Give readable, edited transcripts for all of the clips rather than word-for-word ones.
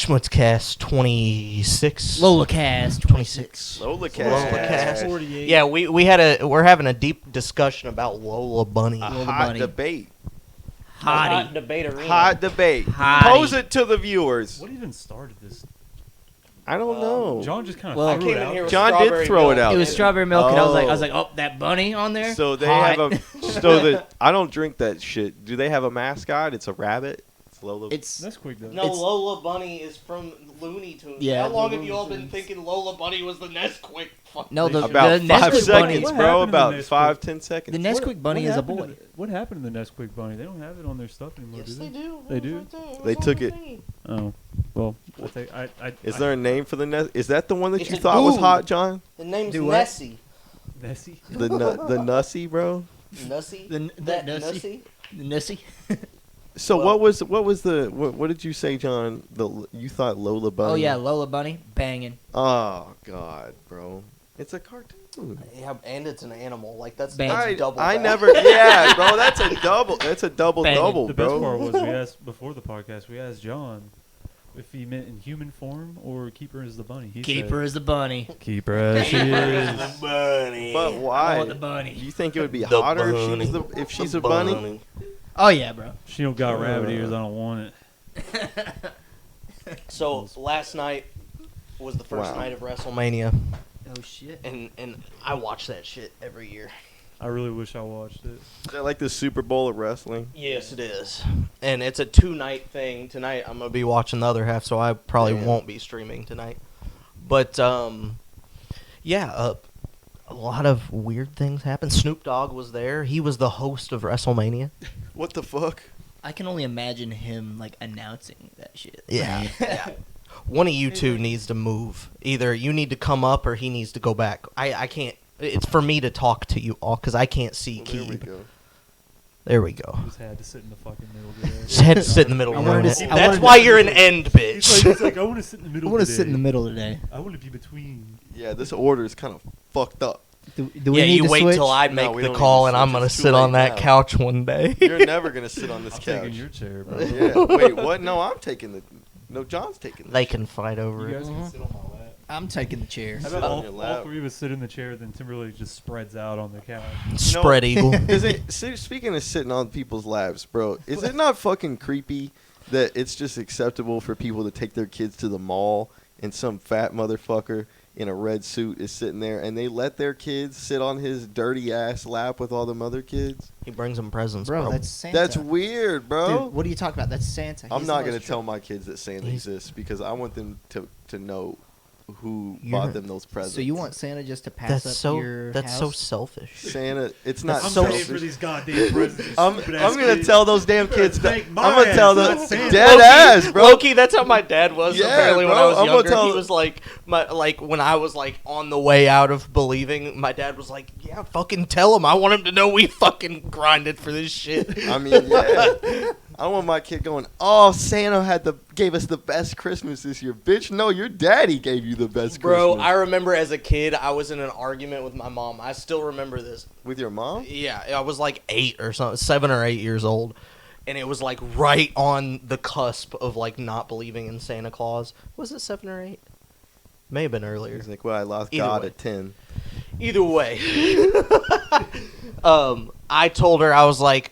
SchmutzCast 26. LolaCast 26. LolaCast. 48. Yeah, we're having a deep discussion about Lola Bunny. A Lola hot Bunny. debate. Hottie. debate arena. Hot debate. Hottie. Pose it to the viewers. What even started this? I don't know. John just kind of Well, threw I it came in out. here with John did strawberry throw it milk. out. It was strawberry milk, and I was Oh. like, oh, that bunny on there. So they Hot. have a. So that I don't drink that shit. Do they have a mascot? It's a rabbit. It's Lola. It's That's quick though. No, It's- Lola Bunny is from Looney Tunes. Yeah, How long the have you all Looney been Tunes. thinking Lola Bunny was the Nesquik? no the about the 5 Nesquik seconds, bunny. What bro. happened to About the 5-10 seconds. The Nesquik bunny is a boy. What happened to the Nesquik bunny? They don't have it on their stuff anymore, Yes, do they they? do. They do? They took it. Oh, well, Is there a name for the nest? Is that the one that It's you a thought was dude. hot, John? The name's Do what? Nessie. Nessie? The Nussy, bro. Nussie? The That Nussie? The Nessie. So Well- what did you say, John? You thought Lola Bunny? Oh yeah, Lola Bunny, banging. Oh God, bro. It's a cartoon. Yeah, and it's an animal. Like that's Bang. double. I back. never. Yeah, bro. That's a double. That's a double Banging. double, The best bro. part was we asked before the podcast. We asked John if he meant in human form or keeper as the bunny. He Keeper is the bunny. said, keeper as she is. Bunny. But I why? want the bunny. Do you think it would be The hotter bunny. if she's a bunny? Oh yeah, bro. She don't got rabbit ears. I don't want it. So last night was the first Wow. night of WrestleMania, Oh shit. and I watch that shit every year. I really wish I watched it. Is that like the Super Bowl of wrestling? Yes, it is. And it's a 2-night thing. Tonight I'm going to be watching the other half, so I probably Damn. won't be streaming tonight. But, yeah, a lot of weird things happened. Snoop Dogg was there. He was the host of WrestleMania. What the fuck? I can only imagine him like announcing that shit. Yeah. Yeah. One of you two needs to move. Either you need to come up or he needs to go back. I can't. It's for me to talk to you all because I can't see Well, there we Keeb. go. There we go. Just had to sit in the fucking middle today. Just had to sit in the middle. I of wanted it. to- I That's wanted why to- you're an end bitch. He's like, I want to sit in the middle I want to today. sit in the middle today. I want to be between. Yeah, this order is kind of fucked up. Do we Yeah, need you to wait switch? till I No, make we the don't call need and to I'm switch. gonna It's too sit on late that now. couch one day. You're never gonna sit on this I'm couch. taking your chair, bro. Yeah. Wait, what? No, I'm taking the. No, John's taking the. They can fight over You it. guys can sit on my lap. I'm taking the chair. How Sit about on your all lap. 3 of us sit in the chair, then Timberlake just spreads out on the couch. Spread eagle. Is it speaking of sitting on people's laps, bro? Is it not fucking creepy that it's just acceptable for people to take their kids to the mall and some fat motherfucker in a red suit is sitting there and they let their kids sit on his dirty ass lap with all them other kids? He brings them presents, Bro, bro. that's Santa. That's weird, bro. Dude, what are you talking about? That's Santa. I'm He's not the gonna most tell my kids that Santa He's- exists because I want them to know who You're- bought them those presents. So you want Santa just to pass That's up your so house? selfish. Santa? It's not I'm so paying for selfish. these goddamn presents. I'm gonna tell those damn kids. Thank I'm my gonna tell ass, them not Santa. dead ass, bro. Loki, that's how my dad was. Yeah, apparently, when bro, I was I'm gonna younger, tell- he was like when I was like on the way out of believing. My dad was like, "Yeah, fucking tell him. I want him to know we fucking grinded for this shit." I mean, yeah. I don't want my kid going, "Oh, Santa gave us the best Christmas this year, bitch." No, your daddy gave you the best Bro, Christmas. I remember as a kid, I was in an argument with my mom. I still remember this. With your mom? Yeah, I was like 8 or something, 7 or 8 years old. And it was like right on the cusp of like not believing in Santa Claus. Was it 7 or 8? May have been earlier. He's like, "Well, I lost Either God way. at 10." Either way. I told her, I was like,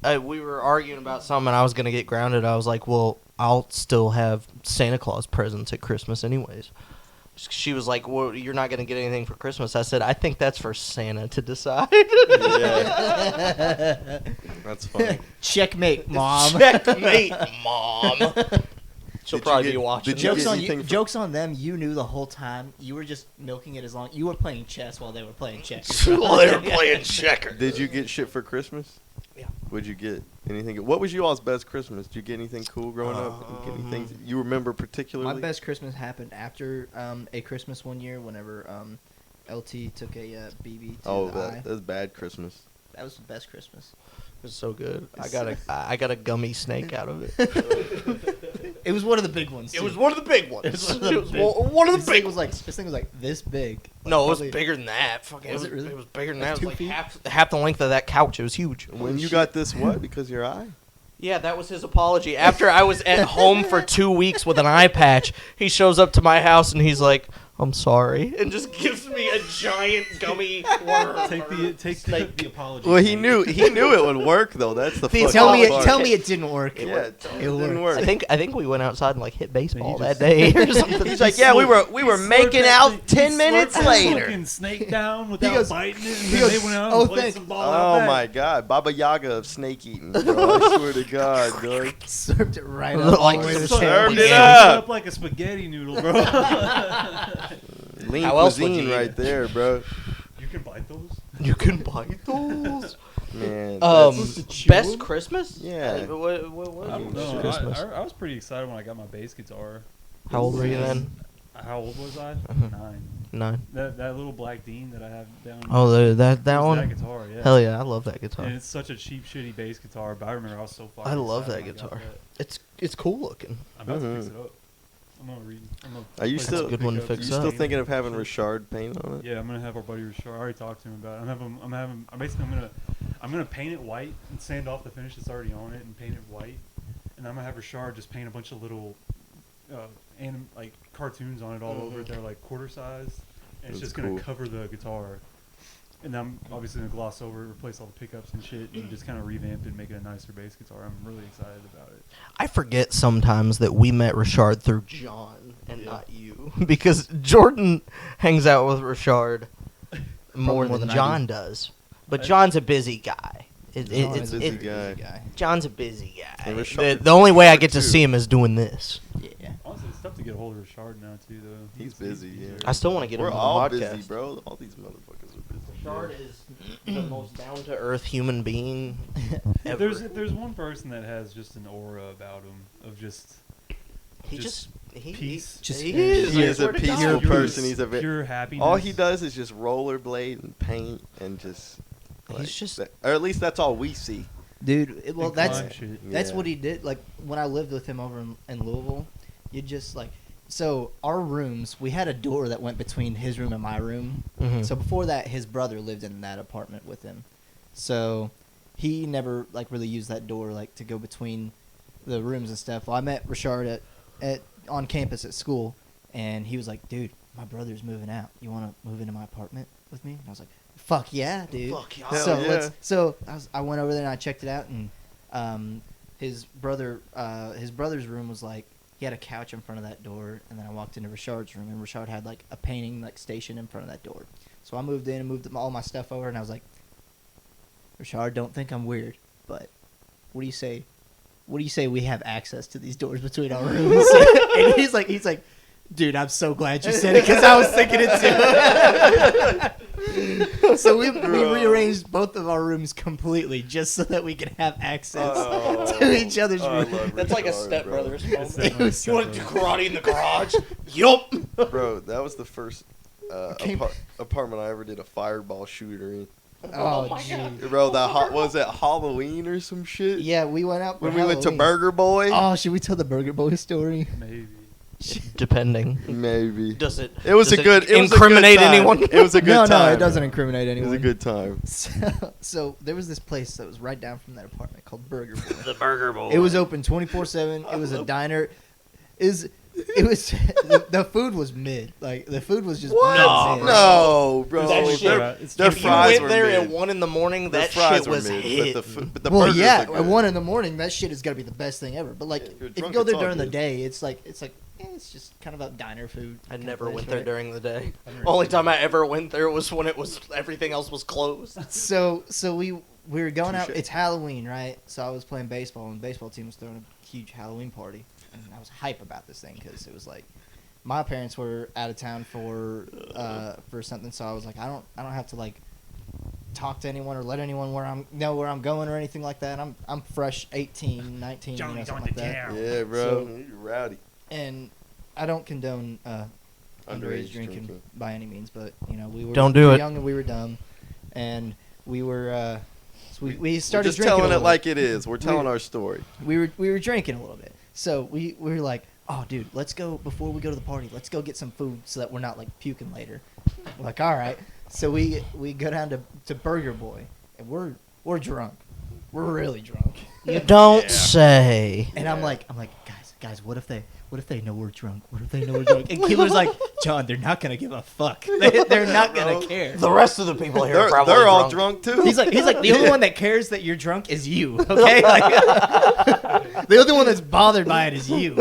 we were arguing about something and I was going to get grounded. I was like, well, I'll still have Santa Claus presents at Christmas anyways. She was like, well, you're not going to get anything for Christmas. I said, I think that's for Santa to decide. Yeah, that's funny. Checkmate, mom. Checkmate, Mom. She'll Did you probably get- be watching. did you Jokes get on you. anything for- Jokes on them. You knew the whole time. You were just milking it as long. You were playing chess while they were playing checkers. Well, they were playing checkers. Did you get shit for Christmas? Yeah. What'd you get? Anything? What was you all's best Christmas? Did you get anything cool growing up? Did you get anything you remember particularly? My best Christmas happened after a Christmas one year. Whenever LT took a BB to Oh, the eye. that's bad Christmas. That was the best Christmas. It was so good. I got a gummy snake out of it. It was one of the big ones. It too. was one of the big ones. It was one of the It was big- one of This the thing big was ones. like this thing was like this big. Like No, it was probably- bigger than that. Fucking, Was it really? It was bigger than Like that. It 2 was like feet? half the length of that couch. It was huge. When you got this, what? Because your eye? Yeah, that was his apology. After I was at home for 2 weeks with an eye patch, he shows up to my house and he's like, "I'm sorry," and just gives me a giant gummy worm. Take the apology. Well, he knew it would work though. That's the fucking Tell me, part. tell me it didn't work. Yeah, it didn't worked. work. I think we went outside and like hit baseball just- that day or something. He's like, yeah, we were making out 10 minutes later. Fucking snake down without goes- biting it, and he then goes, they went out "Oh, and played thank- some ball out Oh back. my god, Baba Yaga of snake eating, bro. I swear to God, dog. Served it right Like, up. all the way to the Served tail. it up like a spaghetti noodle, bro. Lean How else would cuisine you eat right it? there, bro. You can bite those. You can bite those. Man. Best Christmas? Yeah. What I don't was know. Christmas? I was pretty excited when I got my bass guitar. How old were you then? How old was I? Uh-huh. 9. 9. That little black Dean that I have down. Oh, that was one. That guitar, yeah. Hell yeah, I love that guitar. And it's such a cheap, shitty bass guitar, but I remember I was so fucking I love excited that when I got guitar. that. It's cool looking. I'm about to fix Mhm. it up. I'm gonna read. Are you play still- some That's a good one to pickups. fix You up. still thinking of having Richard paint on it? Yeah, I'm gonna have our buddy Rashard. I already talked to him about it. I'm gonna paint it white and sand off the finish that's already on it and paint it white. And I'm gonna have Rashard just paint a bunch of little, like cartoons on it all over it. They're like quarter size, and it's That's just gonna cool. cover the guitar. And I'm obviously gonna gloss over it, replace all the pickups and shit, and just kind of revamp it and make it a nicer bass guitar. I'm really excited about it. I forget sometimes that we met Richard through John and Yeah. not you. Because Jordan hangs out with Richard more more than than I John does. But John's a busy guy. John is a busy busy guy. John's a busy guy. And Richard- The only way I get to too. see him is doing this. Yeah. Honestly, it's tough to get a hold of Rashard now too, though. He's busy, yeah. I still want to get We're him all on the busy, podcast. bro. All these motherfuckers are busy. Richard is the most down-to-earth human being If ever. there's one person that has just an aura about him of just He just he peace. Just- he is. He I is a swear to God. peaceful pure- person. He's a pure happiness. all he does is just rollerblade and paint and just. He's just- or at least that's all we see. Dude, well, and that's climb shit. that's Yeah. what he did. Like when I lived with him over in Louisville, you just like. So our rooms, we had a door that went between his room and my room. Mhm. So before that, his brother lived in that apartment with him. So he never like really used that door like to go between the rooms and stuff. Well, I met Richard at on campus at school, and he was like, "Dude, my brother's moving out. You want to move into my apartment with me?" And I was like, "Fuck yeah, dude!" Fuck yeah. So Hell yeah. I went over there and I checked it out, and his brother's room was like he had a couch in front of that door, and then I walked into Richard's room, and Richard had like a painting like station in front of that door. So I moved in and moved all my stuff over, and I was like, Richard, don't think I'm weird, but what do you say? What do you say we have access to these doors between our rooms? And he's like, dude, I'm so glad you said it because I was thinking it too. So we rearranged both of our rooms completely just so that we could have access to each other's I room. love That's like a Richard, bro. stepbrothers It's moment. definitely was- You want to do separate. karate in the garage? Yup. Bro, that was the first Came- apartment I ever did a fireball shooter in. Oh, my gee. God. Bro, was that Halloween or some shit? Yeah, we went out for When we went to Halloween. Burger Boy? Oh, should we tell the Burger Boy story? Maybe. Depending. Maybe. Does it? It was does a good. It was a good incriminate time. anyone? It was a good No, time. it doesn't incriminate It anyone. was a good time. So there was this place that was right down from that apartment called Burger Boy. The Burger Boy. It was open 24/7. It was a diner. It was the food was mid. Like the food was just What? mid. No, bro. That It's shit- alright. It's their If you fries went were there mid. at 1 in the morning, Their that fries shit were was mid, hit. But the Well, burgers yeah, are good. at 1 in the morning, that shit is gotta be the best thing ever. But like, Yeah, if you're if you drunk, go it's there all during the good. day, it's like it's just kind of a diner food. I kind of never place, went there right? during the day. I've never Only seen time it. I ever went there was when everything else was closed. So we were going out. Touche. It's Halloween, right? So I was playing baseball, and the baseball team was throwing a huge Halloween party, and I was hype about this thing because it was like my parents were out of town for something, so I was like, I don't have to like talk to anyone or let anyone know where I'm going or anything like that. I'm fresh, 18, 19, Johnny's something on like the that. town. Yeah, bro. So- You're rowdy. And I don't condone underage Underage drinking drinking. by any means, but we were Don't do we were it. young and we were dumb, and we were so we We're started just drinking a telling it little like bit. it is. We're telling our story. We were drinking a little bit, so we were like, oh dude, let's go before we go to the party. Let's go get some food so that we're not like puking later. We're like, all right. So we go down to Burger Boy, and we're drunk. We're really drunk. You don't say. And I'm like, guys, what if they know we're drunk? What if they know we're drunk? And Keibler's like, John, they're not gonna give a fuck. They're not gonna care. The rest of the people here are probably they're all drunk too. He's like, the only one that cares that you're drunk is you. Okay, like, the only one that's bothered by it is you.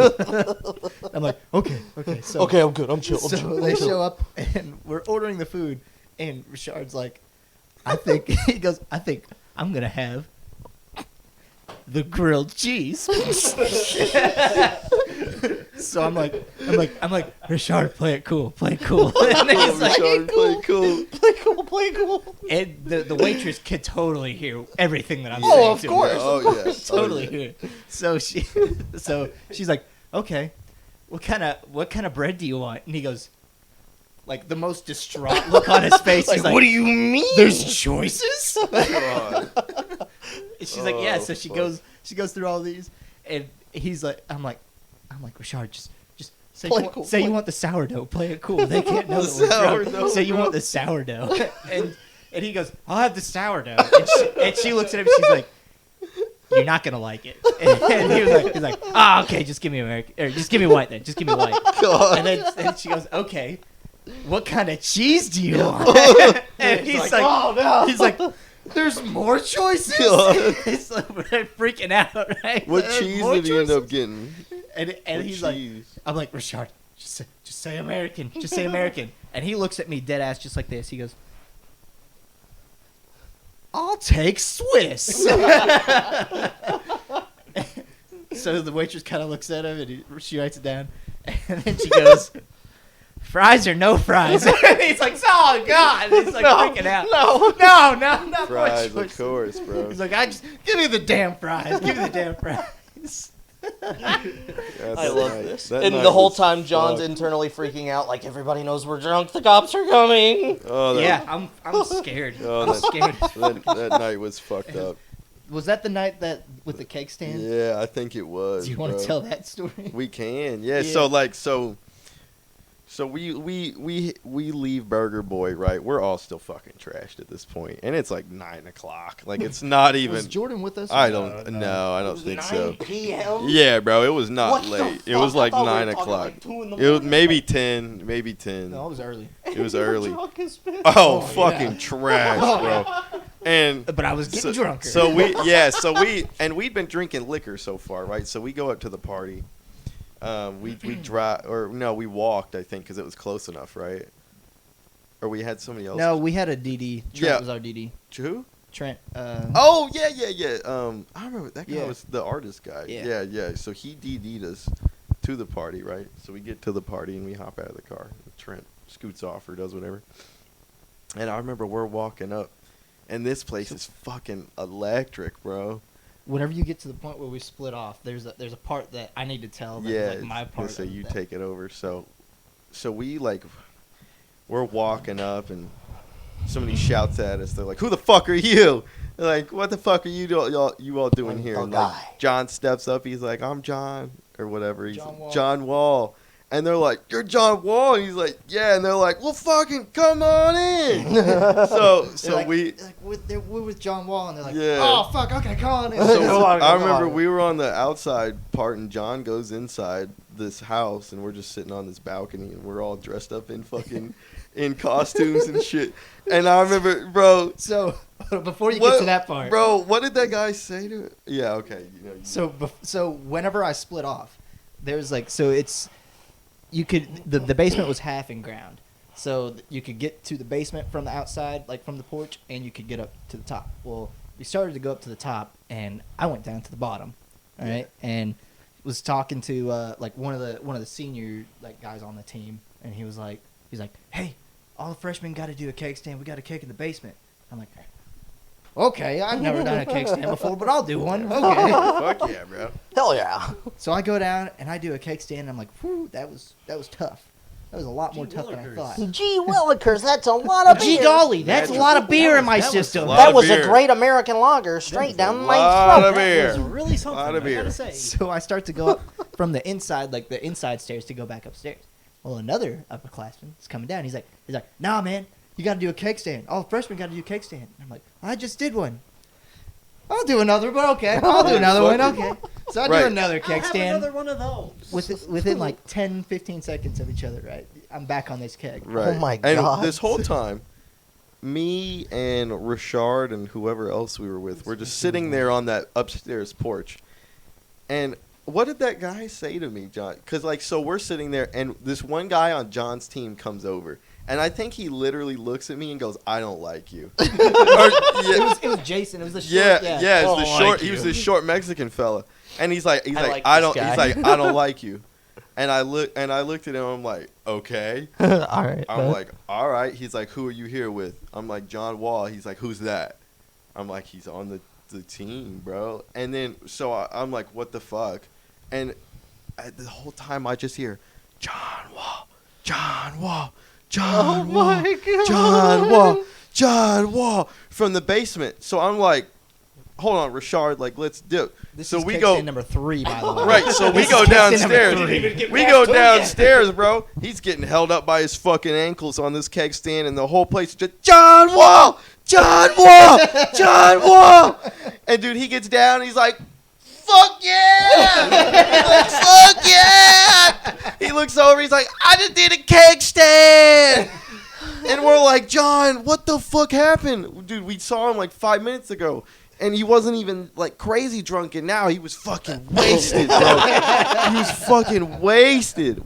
I'm like, okay. So Okay, I'm good. I'm chill. I'm So chill. they show up and we're ordering the food, and Richard's like, I think I'm gonna have the grilled cheese. So I'm like, Richard, play it cool. And then he's like, Play cool. Play cool. and the waitress could totally hear everything that I'm saying. of to course. her. Oh yeah. Totally hear it. So she's like, okay, what kind of bread do you want? And he goes, like the most distraught look on his face. He's like, what do you mean? there's choices? God. And she's like, yeah. Oh, So she fuck. goes through all these, and he's like, I'm like, Richard, just say Play you want, cool, say you play- want the sourdough. Play it cool. They can't know The that we're drunk. sourdough. Say you want the sourdough. and he goes, I'll have the sourdough. And she looks at him. She's like, you're not gonna like it. And he's like, okay, just give me American, or just give me white then. Just give me white. God. And then she goes, okay, what kind of cheese do you want? And he's like, oh no. he's like, there's more choices. God. It's like we're freaking out, right? What There's cheese more did you end up choices. getting? And What he's like, cheese? I'm like, Richard, just say American. Just say American. And he looks at me dead ass just like this. He goes, I'll take Swiss. So the waitress kind of looks at him and she writes it down. And then she goes, fries or no fries? And he's like, oh, God. And he's like freaking out. No, not more Fries, of choices. course, bro. He's like, give me the damn fries. Give me the damn fries. I love this. That And night the whole was time, John's fucked. internally freaking out, like everybody knows we're drunk. The cops are coming. Oh, that, Yeah, I'm scared. Oh, I'm scared. that night was fucked up. Was that the night that with the cake stand? Yeah, I think it was. Do you want bro. to tell that story? We can. Yeah. Yeah. So we leave Burger Boy, right? We're all still fucking trashed at this point, and it's like 9 o'clock. Like it's not even. Was Jordan with us? I don't. No. No, I don't think so. 9 p.m. Yeah, bro. It was not What the late. It fuck? was I like thought we were 9 talking o'clock. like 2 in the It was morning. maybe 10. Maybe 10. No, it was early. It was You were early. drunk as bitch. Oh, yeah. fucking trash, bro. And But I was getting drunker. So we'd been drinking liquor so far, right? So we go up to the party. We drive, or no, we walked, I think, because it was close enough, right? Or we had somebody else. No, we had a DD. Trent Yeah. was our DD. Who? Trent. Oh yeah. I remember that guy Yeah. was the artist guy. Yeah. Yeah. So he DD'd us to the party, right? So we get to the party and we hop out of the car. Trent scoots off or does whatever. And I remember we're walking up, and this place is fucking electric, bro. Whenever you get to the point where we split off, there's a part that I need to tell. That's Yeah, like my part. so of you that. take it over. So we we're walking up, and somebody shouts at us. They're like, "Who the fuck are you?" They're like, "What the fuck are you all doing here?" The And like, guy. John steps up. He's like, "I'm John," or whatever. He's John Wall. John Wall. And they're like, "You're John Wall?" And he's like, "Yeah." And they're like, "Well, fucking come on in." so They're like, we. we're with John Wall, and they're like, Yeah. oh fuck, okay, come on in. So Come on, I come remember on. we were on the outside part, and John goes inside this house, and we're just sitting on this balcony, and we're all dressed up in fucking in costumes and shit. And I remember, bro, So before you What- get to that part, bro, what did that guy say to it? Yeah, okay, So whenever I split off, there's like, so it's, you could, the basement was half in ground, so you could get to the basement from the outside, like from the porch, and you could get up to the top. Well, we started to go up to the top, and I went down to the bottom, all right, and was talking to like one of the senior like guys on the team, and he's like, hey, all the freshmen got to do a cake stand. We got a cake in the basement. I'm like, okay, I've never done a cake stand before, but I'll do one. Okay. Fuck yeah, bro. Hell yeah. So I go down and I do a cake stand. And I'm like, whew, that was tough. That was a lot more tough than I thought. Gee willikers, that's a lot of Gee beer. golly, that's a lot of beer in my that was system. a lot That of was beer. a great American lager straight down my lot throat. of beer. That was really something. Lot of I beer. gotta say. So I start to go up from the inside, like the inside stairs, to go back upstairs. Well, another upperclassman is coming down. He's like, nah, man, you got to do a cake stand. All the freshmen got to do a cake stand. And I'm like, I just did one. I'll do another, but okay. I'll do another one, Fuck it. okay. So I do Right. another I'll keg have stand. another one of those. Within like 10, 15 seconds of each other, right? I'm back on this keg. Right. my and God. this whole time, me and Richard and whoever else we were with, we're just sitting there on that upstairs porch. And what did that guy say to me, John? Because, like, so we're sitting there, and this one guy on John's team comes over. And I think he literally looks at me and goes, "I don't like you." Or, yeah, It was Jason. It was the short. yeah, it's I the don't short. like He was you. this short Mexican fella, and he's like, like I this don't. guy. He's like, I don't like you. And I looked at him. I'm like, okay. All right. I'm like, all right. He's like, who are you here with? I'm like, John Wall. He's like, who's that? I'm like, he's on the team, bro. And then so I'm like, what the fuck? And the whole time I just hear, John Wall, John Wall, John Wall, my God. John Wall, John Wall from the basement. So I'm like, hold on, Richard, like, let's do it. This So is we keg go stand number 3, by the way. right. So we This go is keg stand number downstairs. 3. We go downstairs, bro. He's getting held up by his fucking ankles on this keg stand, and the whole place is just John Wall, John Wall, John Wall. And dude, he gets down. And he's like, "Fuck yeah!" He's like, "Fuck yeah!" He looks over. He's like, "I just did a keg stand." And we're like, "John, what the fuck happened, dude? We saw him like 5 minutes ago." And he wasn't even, like, crazy drunk, and now he was fucking wasted, bro. He was fucking wasted.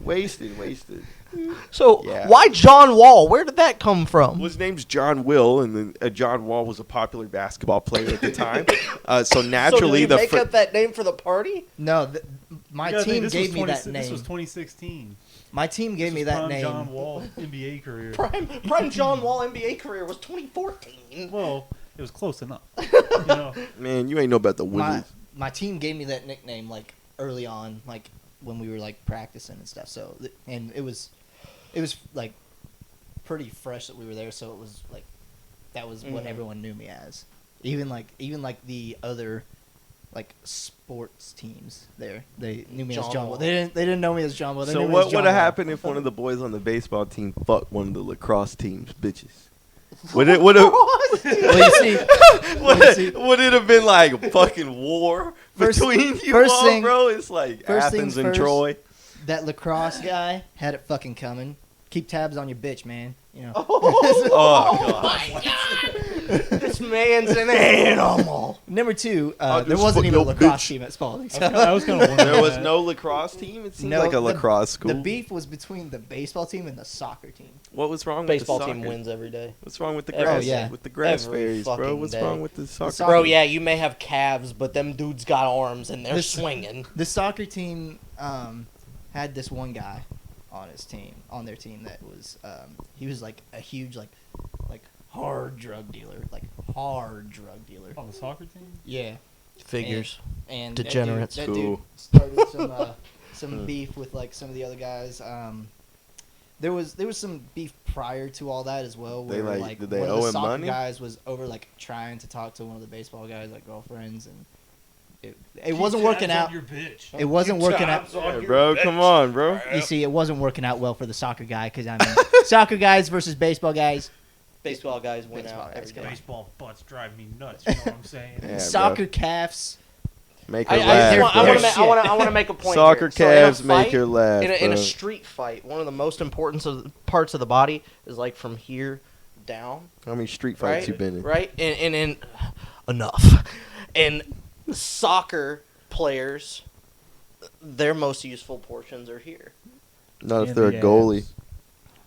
So Yeah. why John Wall? Where did that come from? Well, his name's John Will, and then John Wall was a popular basketball player at the time. So naturally, so did you make up that name for the party? No, my You gotta think team this gave was me that 20 name. This was 2016. My team gave me This was that prime name. John Wall NBA career. Prime John Wall NBA career was 2014. Well, it was close enough. You know, man, you ain't know about the my Wizards. my team gave me that nickname like early on, like when we were like practicing and stuff. So and it was like pretty fresh that we were there. So it was like that was what Mhm. everyone knew me as. Even like the other like sports teams there, they knew me as John John Wall. Wall. They didn't know me as John Wall. They So knew me what as John would have Wall. happened if one of the boys on the baseball team fucked one of the lacrosse teams, bitches? Would it would have Well, you see, would it have been like a fucking war First- between you first all, thing- bro? It's like first Athens things and first. Troy. that lacrosse guy had it fucking coming. Keep tabs on your bitch, man. You know. Oh, God. This man's an animal. Number 2, I'll there just wasn't fuck even a your lacrosse bitch. team at Spalding. I was kind of wondering. There was that. no lacrosse team. It seemed No, like a the- lacrosse school. The beef was between the baseball team and the soccer team. What was wrong Baseball with the team soccer? wins every day. What's wrong with the Every grass? day. With the grass Every fairies, bro. fucking What's day. wrong with the soccer? soccer- Bro, yeah, you may have calves, but them dudes got arms and they're This- swinging. The soccer team had this one guy on their team that was he was like a huge like hard drug dealer. On the soccer team? Yeah. Figures. And Degenerates. That Cool. dude started some beef with like some of the other guys. There was some beef prior to all that as well. They, Where, like, did they one owe of the him soccer money? guys was over like trying to talk to one of the baseball guys, like girlfriends, and it wasn't working out. Your bitch. It wasn't working out. Yeah, bro, come on, bro. You see, it wasn't working out well for the soccer guy because I mean, soccer guys versus baseball guys. Baseball guys win Baseball out guys every go. day. Baseball butts drive me nuts. You know what I'm saying? Yeah, Soccer calves. Make her I laugh. want bro. to make a point. Soccer here. So in a calves make fight- her laugh. in a bro. street fight, one of the most important parts of the body is like from here down. How many street fights Right? you been in? Right? And enough. And soccer players, their most useful portions are here. Not if In they're a the goalie. ass.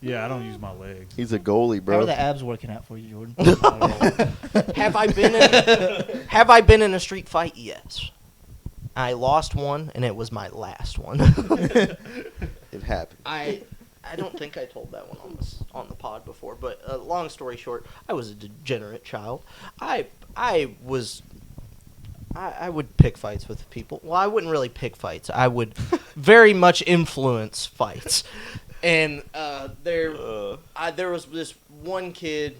Yeah, I don't use my legs. He's a goalie, How bro. are the abs working out for you, Jordan? Have I been in a street fight? Yes. I lost one, and it was my last one. It happened. I don't think I told that one on the pod before, but long story short, I was a degenerate child. I would pick fights with people. Well, I wouldn't really pick fights. I would very much influence fights. And there was this one kid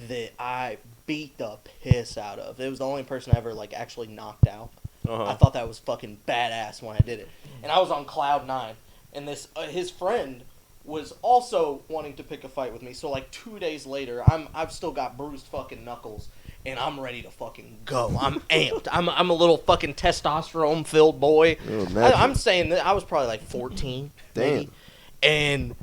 that I beat the piss out of. It was the only person I ever like actually knocked out. I thought that was fucking badass when I did it. And I was on cloud 9. And this his friend was also wanting to pick a fight with me. So like 2 days later, I've still got bruised fucking knuckles. and I'm ready to fucking go. I'm amped. I'm a little fucking testosterone filled boy. I'm saying that I was probably like 14. Maybe. Damn. And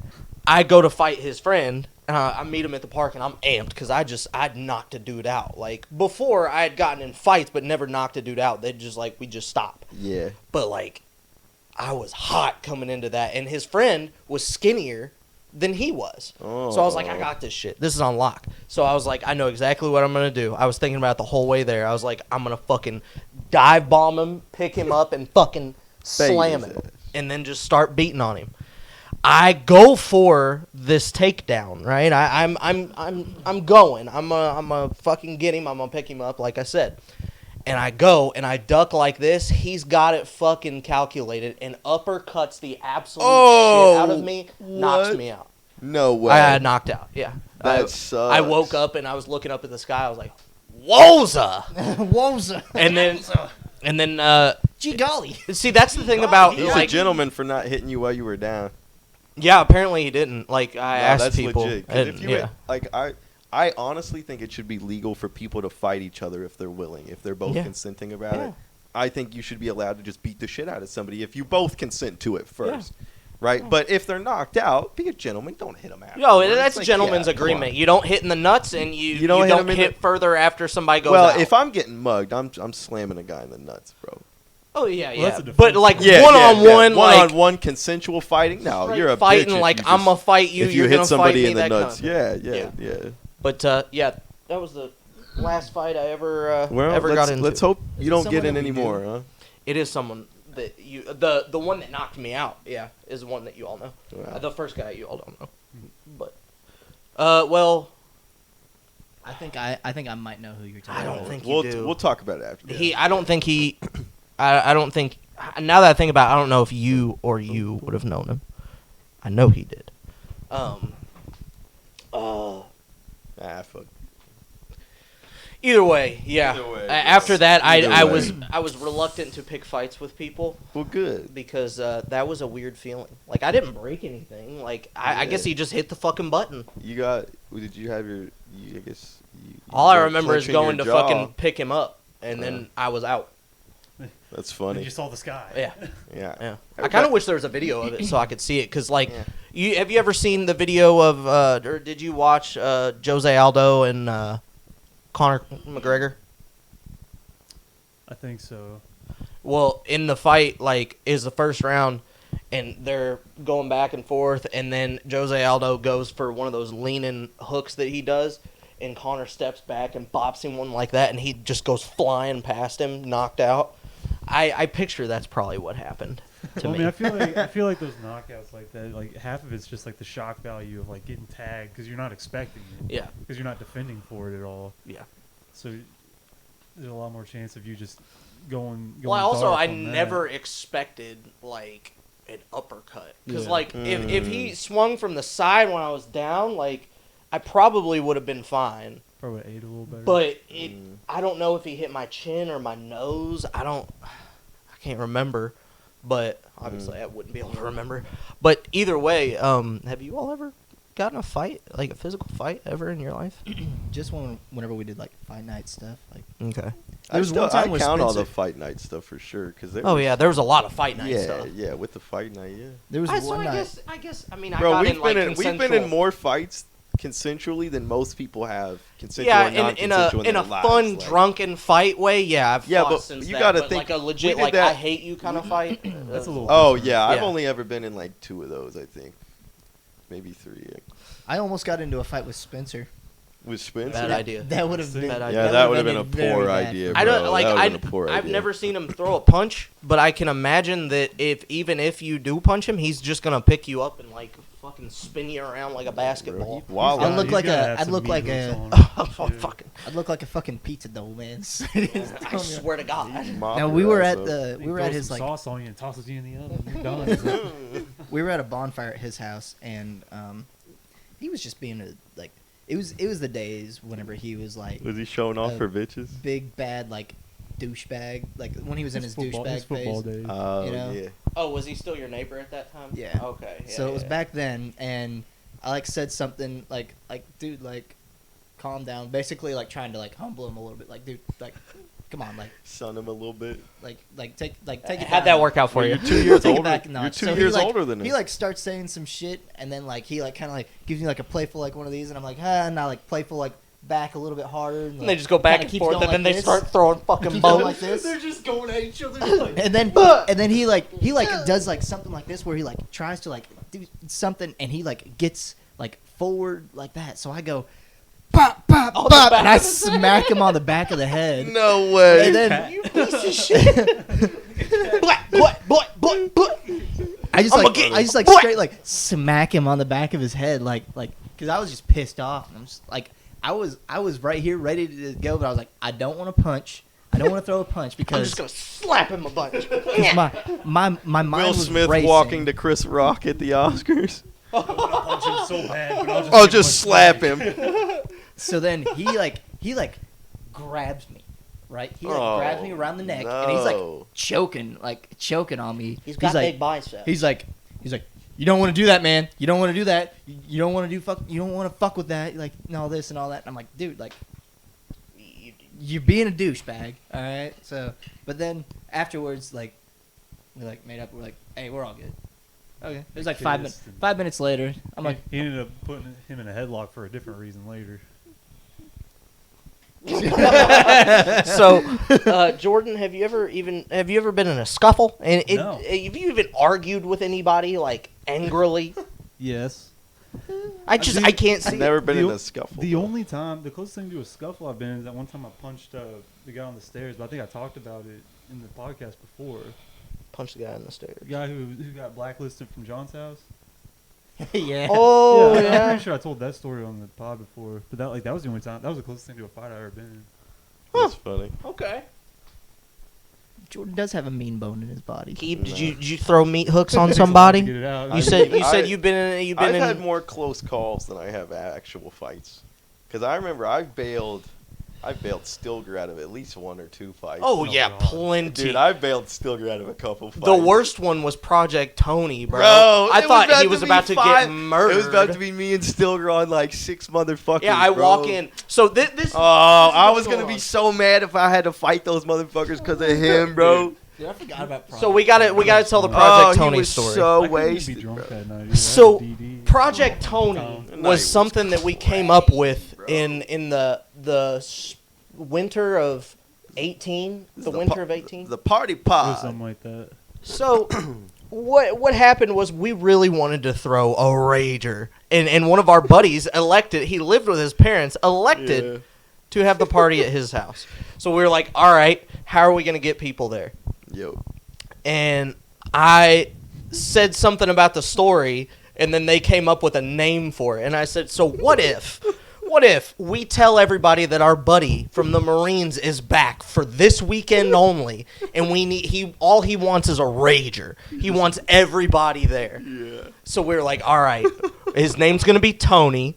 I go to fight his friend. I meet him at the park, and I'm amped because I'd knocked a dude out. Like, before, I had gotten in fights, but never knocked a dude out. They'd just, like, we just stop. Yeah. But, like, I was hot coming into that, and his friend was skinnier than he was. Oh. So I was like, I got this shit. This is on lock. So I was like, I know exactly what I'm going to do. I was thinking about it the whole way there. I was like, I'm going to fucking dive bomb him, pick him up, and fucking slam him. And then just start beating on him. I go for this takedown, right? I'm going. I'm gonna fucking get him. I'm gonna pick him up, like I said. And I go and I duck like this. He's got it fucking calculated and uppercuts the absolute shit out of me. Knocks me out. No way. I got knocked out. Yeah. That sucks. I woke up and I was looking up at the sky. I was like, "Woza!" Woza. And then Gee golly. see, that's the thing about He's like, a gentleman for not hitting you while you were down. yeah. Apparently he didn't. Like I asked that's people. legit. 'Cause And, if you yeah. like, I honestly think it should be legal for people to fight each other if they're willing, if they're both Yeah. consenting about Yeah. it. I think you should be allowed to just beat the shit out of somebody if you both consent to it first. Right? But if they're knocked out, be a gentleman. Don't hit them after. No, that's a gentleman's agreement. You don't hit in the nuts, and you don't don't, hit 'em in hit further after somebody goes Well, out. if I'm getting mugged, I'm slamming a guy in the nuts, bro. oh yeah, Well, yeah, that's a but defense. like Yeah, one-on-one, like one-on-one consensual fighting. No, straight you're a fighting. bitch if Like you I'm just- gonna fight you. if you You're hit gonna somebody fight me, in the that kind nuts. of Yeah. But yeah, that was the last fight I ever Well, ever got into. let's hope Is you it don't someone get in that we anymore, do? huh? It is someone that you the one that knocked me out. Yeah, is the one that you all know. Wow. The first guy you all don't know. But well, I think I might know who you're talking I about. don't think we'll you do. we'll talk about it after. I don't think he. I don't think. Now that I think about it, I don't know if you or you would have known him. I know he did. Fuck. Either way, yeah. Either way, After that, Either I way. was reluctant to pick fights with people Well, good. because that was a weird feeling. Like I didn't break anything. Like I guess he just hit the fucking button. You got? Did you have your? I guess. You All I were remember is clenching going to your jaw. fucking pick him up, and then I was out. That's And funny. you saw the sky. Yeah. Yeah. Yeah, I kind of wish there was a video of it so I could see it. Cause like, Yeah. have you ever seen the video of or did you watch Jose Aldo and Conor McGregor? I think so. Well, in the fight, like, is the first round, and they're going back and forth, and then Jose Aldo goes for one of those leaning hooks that he does, and Conor steps back and bops him one like that, and he just goes flying past him, knocked out. I picture that's probably what happened to Well, me. I mean, I feel like those knockouts like that, like half of it's just like the shock value of like getting tagged because you're not expecting it. Yeah. Because you're not defending for it at all. Yeah. So there's a lot more chance of you just going. Well, also, dark I on that. never expected, like, an uppercut. Because, Yeah. like, if he swung from the side when I was down, like, I probably would have been fine. Probably ate a little better. But I don't know if he hit my chin or my nose. I can't remember. But obviously I wouldn't be able to remember. But either way, have you all ever gotten a fight, like a physical fight, ever in your life? Just whenever we did like fight night stuff, like Okay. There was one time I with count all Spencer. the fight night stuff for sure. Cause Oh yeah, there was a lot of fight night yeah, stuff. yeah, with the fight night, yeah. there was So one I night. guess. I mean, Bro, I got we've in like been in consensual. more fights consensually than most people have consensual Yeah, and in non-consensual a their fun lives, like- drunken fight way. Yeah, I've Yeah, fought but since you that, gotta but think- like a we legit did like that- I hate you kind of fight. That's a little. Oh yeah, I've Yeah. only ever been in like 2 of those, I think, maybe 3. I almost got into a fight with Spencer. With Spencer. Bad idea. That would have been. Bad Yeah, idea. that would have been a ended very poor bad. idea. I don't bro. like. That would've been a poor I've idea. never seen him throw a punch, but I can imagine that even if you do punch him, he's just gonna pick you up and like fucking spin you around like a basketball. He's wild. I look He's like gotta a- have I'd some look meat like hooks a- on him. Oh, Yeah. fucking! I'd look like a fucking pizza dough, man. I swear to God. Now we were at Mafia, the He we were throws at his some like sauce on you and tosses you in the oven. You're done. we were at a bonfire at his house, and he was just being a like it was the days whenever he was like Was he showing off for bitches? big bad like douchebag, like when he was in his His douchebag football phase. days. Oh You know? yeah. Oh, was he still your neighbor at that time? Yeah. Okay. Yeah, So it was yeah. back then, and I like said something like dude, like calm down. Basically, like trying to like humble him a little bit. Like, dude, like, come on, like, Son him a little bit. take it. How'd down. that work out for Well, you? you're 2 years Take it older. back a notch. You're 2 So he, years like, older than him. He like starts saying some shit, and then like he like kind of like gives me like a playful like one of these, and I'm like, and I like playful like back a little bit harder. And, And like, they just go back kinda and keeps forth, going and then like they this. start throwing fucking Keeps going bones. like this. They're just going at each other. and then he does like something like this where he like tries to like do something, and he like gets like forward like that. So I go, pop, pop, On the pop, back and I of the smack him on the back of the head. No way. And then You piece of shit. What? I just I'ma like get- I just like Boy! straight like smack him on the back of his head like because I was just pissed off. And I'm just like I was right here ready to go, but I was like, I don't want to punch. I don't want to throw a punch I'm because just gonna slap him a bunch. my mind Will was Smith racing. walking to Chris Rock at the Oscars. I punch him so bad, but I'll just Oh, give him just a slap smack. him. So then he grabs me, right? He like grabs me around the neck, and he's like no. choking on me. He's got like, big biceps. He's like, you don't want to do that, man. You don't want to do that. You don't want to You don't want to fuck with that. Like, and all this and all that. And I'm like, dude, like, you're being a douchebag. All right. So, but then afterwards, like, we like made up. We're like, hey, we're all good. Okay. It was like 5 minutes. 5 minutes later, I'm like, He ended up putting him in a headlock for a different reason later. So, Jordan, have you ever been in a scuffle? And No. have you even argued with anybody like angrily? Yes. I can't see. I've never been in The- a scuffle. The only time, the closest thing to a scuffle I've been in is that one time I punched the guy on the stairs, but I think I talked about it in the podcast before. Punch the guy in the stairs. The guy who got blacklisted from John's house. yeah. Oh I'm yeah. pretty sure I told that story on the pod before, but that was the only time. That was the closest thing to a fight I ever been in. That's funny. Okay. Jordan does have a mean bone in his body. Keeb, No. did you throw meat hooks on Takes a lot to somebody? get it out. You said I- you've been I've in. had more close calls than I have actual fights. Because I remember I've bailed Stilger out of at least one or two fights. Oh Oh, yeah, God. plenty. Dude, I bailed Stilger out of a couple fights. The worst one was Project Tony, bro. Bro, I it thought about he to was be about to five- get murdered. It was about to be me and Stilger on like 6 motherfuckers. Yeah, I bro. walk in. So this. Oh, I what's was gonna going be on. so mad if I had to fight those motherfuckers because of him, bro. Dude, I forgot about So we gotta tell the Project Oh, Tony he was story. so I couldn't even wasted, be drunk bro. that night. Either. I So, had DD. Project Tony Tom. Night was was something that we came up with bro. in the winter of 18. The winter of 18. The party It was pod. something like that. So what happened was we really wanted to throw a rager, and one of our buddies elected. He lived with his parents. Elected to have the party at his house. So we were like, all right, how are we gonna get people there? Yo. And I said something about the story, and then they came up with a name for it. And I said, so what if we tell everybody that our buddy from the Marines is back for this weekend only, and all he wants is a rager. He wants everybody there. Yeah. So we were like, all right, his name's gonna be Tony.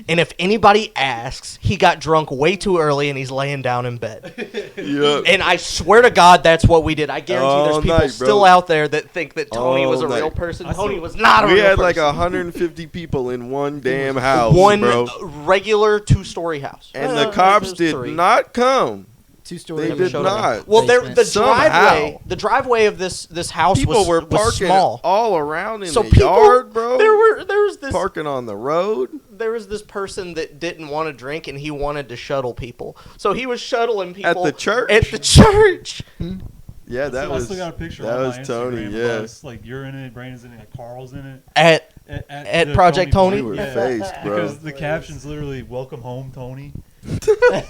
And if anybody asks, he got drunk way too early and he's laying down in bed. Yep. And I swear to God, that's what we did. I guarantee All there's people night, bro. still out there that think that Tony All was a real night. person. I Tony still- was not a We real had person. like 150 people in one damn house, One bro. regular 2-story house. And Uh, the cops there's did 3. not come. 2-story. They did showed up. not. Well, the Somehow. driveway of this house People were was parking small. all around in So the people, yard, bro. there was this Parking on the road. there was this person that didn't want to drink and he wanted to shuttle people. So he was shuttling people the church? At the church. Yeah, that I was still got a picture that on was my Tony. Instagram Yeah, of us, like you're in it, Brandon's in it, like Carl's in it. At the Project Tony? we were Yeah. phased, bro. Because the caption's literally "Welcome home, Tony."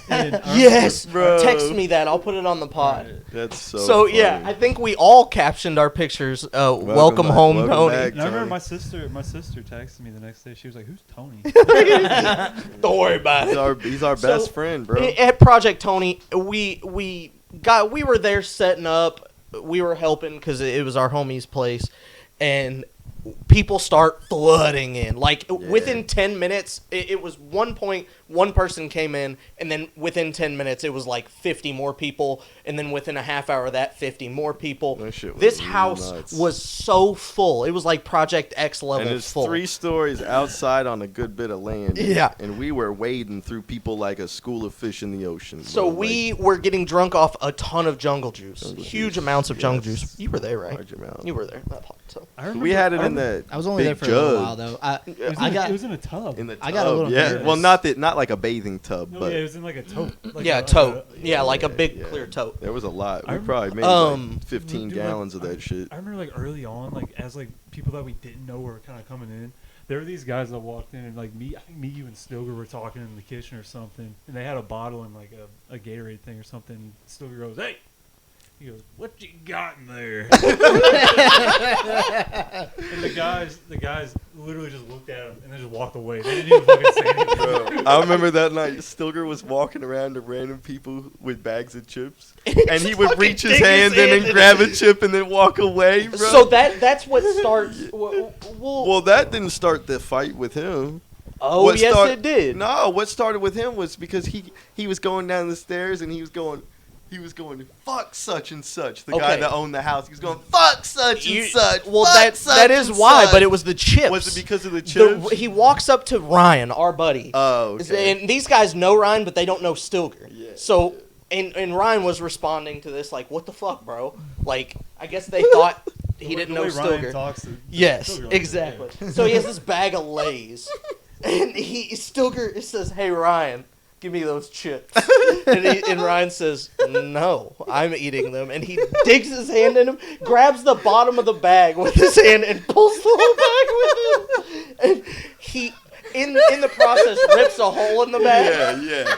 And I Yes, Bro. Text me that. I'll put it on the pod. That's so. So yeah, funny. I think we all captioned our pictures. Welcome back- home, welcome Tony. back. And I remember Tony. my sister texted me the next day. She was like, "Who's Tony?" Don't worry about it. He's our So, best friend, bro. At Project Tony, we were there setting up. We were helping because it was our homie's place, and people start flooding in. Like, within 10 minutes, it was one point, one person came in, and then within 10 minutes, it was like 50 more people, and then within a half hour of that, 50 more people. That shit was This house nuts. was so full. It was like Project X level And it's full. 3 stories outside on a good bit of land. Yeah. And we were wading through people like a school of fish in the ocean. So bro. we were getting drunk off a ton of jungle juice. Jungle Huge juice, amounts of jungle yes. juice. You were there, right? Large amount. You were there. That part, so. I remember, We had it in the I was only there big for a little jug. while though. It was in a tub. In the tub. I got a little yeah. nervous. Well, not like a bathing tub, No, but yeah, it was in like a tote. Like Yeah, a tote. Yeah, like a yeah, big yeah. clear tote. there was a lot. We I rem- probably made like 15 Dude, like, gallons of that shit. I remember like early on, like as like people that we didn't know were kind of coming in. There were these guys that walked in and like I think me, you, and Stilger were talking in the kitchen or something, and they had a bottle and like a Gatorade thing or something. Stilger goes, "Hey," he goes, "What you got in there?" And the guys literally just looked at him and then just walked away. They didn't even fucking say anything. Bro, I remember that night. Stilger was walking around to random people with bags of chips, and he would fucking reach his dig hand his in hand and grab a chip and then walk away, bro. So that's what starts. Well, that didn't start the fight with him. oh What yes, start- it did. No, what started with him was because he was going down the stairs and he was going, fuck such and such. The guy Okay. that owned the house. He was going, fuck such and such. Well, fuck such that is and why. such." But it was the chips. Was it because of the chips? He walks up to Ryan, our buddy. Oh, okay. And these guys know Ryan, but they don't know Stilger. Yeah, So, and Ryan was responding to this like, "What the fuck, bro?" Like, I guess they thought he didn't The know way Ryan Stilger. talks to Yes, Stilger like exactly. that, So he has this bag of Lay's, and Stilger says, "Hey Ryan, give me those chips." and Ryan says, "No, I'm eating them." And he digs his hand in them, grabs the bottom of the bag with his hand, and pulls the whole bag with him. And he, in the process, rips a hole in the bag. yeah.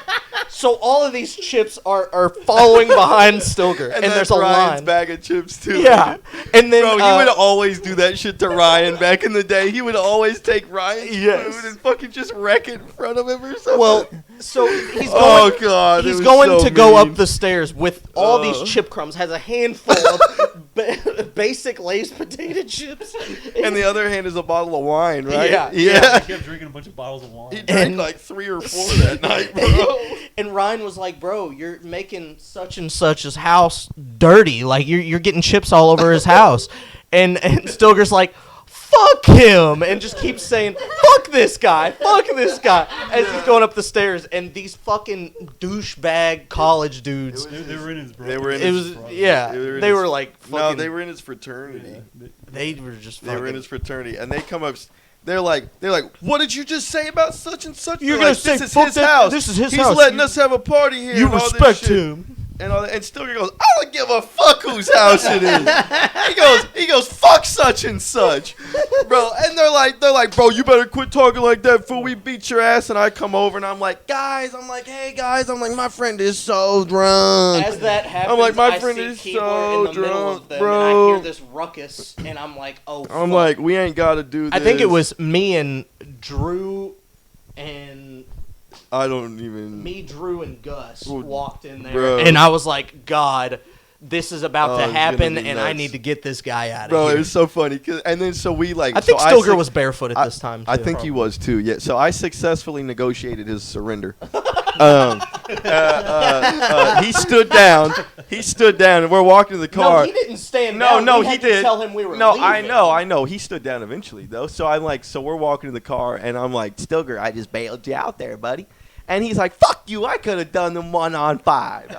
So all of these chips are following behind Stilger, and there's that's a Ryan's line. bag of chips too. Yeah, and then Bro, he would always do that shit to Ryan back in the day. He would always take Ryan's Yes. food and fucking just wreck it in front of him or something. well, so he's going. Oh, God, it He's was going so to go mean. up the stairs with all these chip crumbs. Has a handful of basic Lay's potato chips, and the other hand is a bottle of wine, right? Yeah, yeah. He kept drinking a bunch of bottles of He wine. drank And- like 3 or 4 that night, bro. And Ryan was like, "Bro, you're making such and such's house dirty. Like you're getting chips all over his house." And Stilger's like, "Fuck him," and just keeps saying, "Fuck this guy, fuck this guy," as he's going up the stairs. And these fucking douchebag college dudes. They were in his bro. They were in It his- was yeah. in They his- were like No, fucking. they were in his fraternity. They were just. They were in fucking- his fraternity, and they come up. They're like, what did you just say about such and such? You're They're gonna like, say, this is "Fuck his that- house. this is his He's house. letting You- us have a party here. You and all this respect shit." him. And Stilger goes, I don't give a fuck whose house it is. he goes, fuck such and such, bro. And they're like, bro, you better quit talking like that, fool. We beat your ass. And I come over and I'm like, hey guys, my friend is so drunk. As that happens, I'm like, my I friend see is Keibler so in the middle of drunk, them, bro. and I hear this ruckus, and I'm like, oh. I'm fuck. like, we ain't got to do this. I think it was me and Drew and Drew and Gus Well, walked in there, bro. and I was like, God, this is about Oh, to it's gonna happen, be and I nuts. need to get this guy out of Bro, here. it was so funny. And then so we like. I think so Stilger was barefoot at I- this time, too. I think he was too. Yeah. So I successfully negotiated his surrender. He stood down. And we're walking to the car. No, he didn't stand No, down. no, We he had to did. tell him we were No, leaving. I know. He stood down eventually though. So I'm like, so we're walking to the car, and I'm like, Stilger, I just bailed you out there, buddy. And he's like, "Fuck you! I could have done them 1-on-5."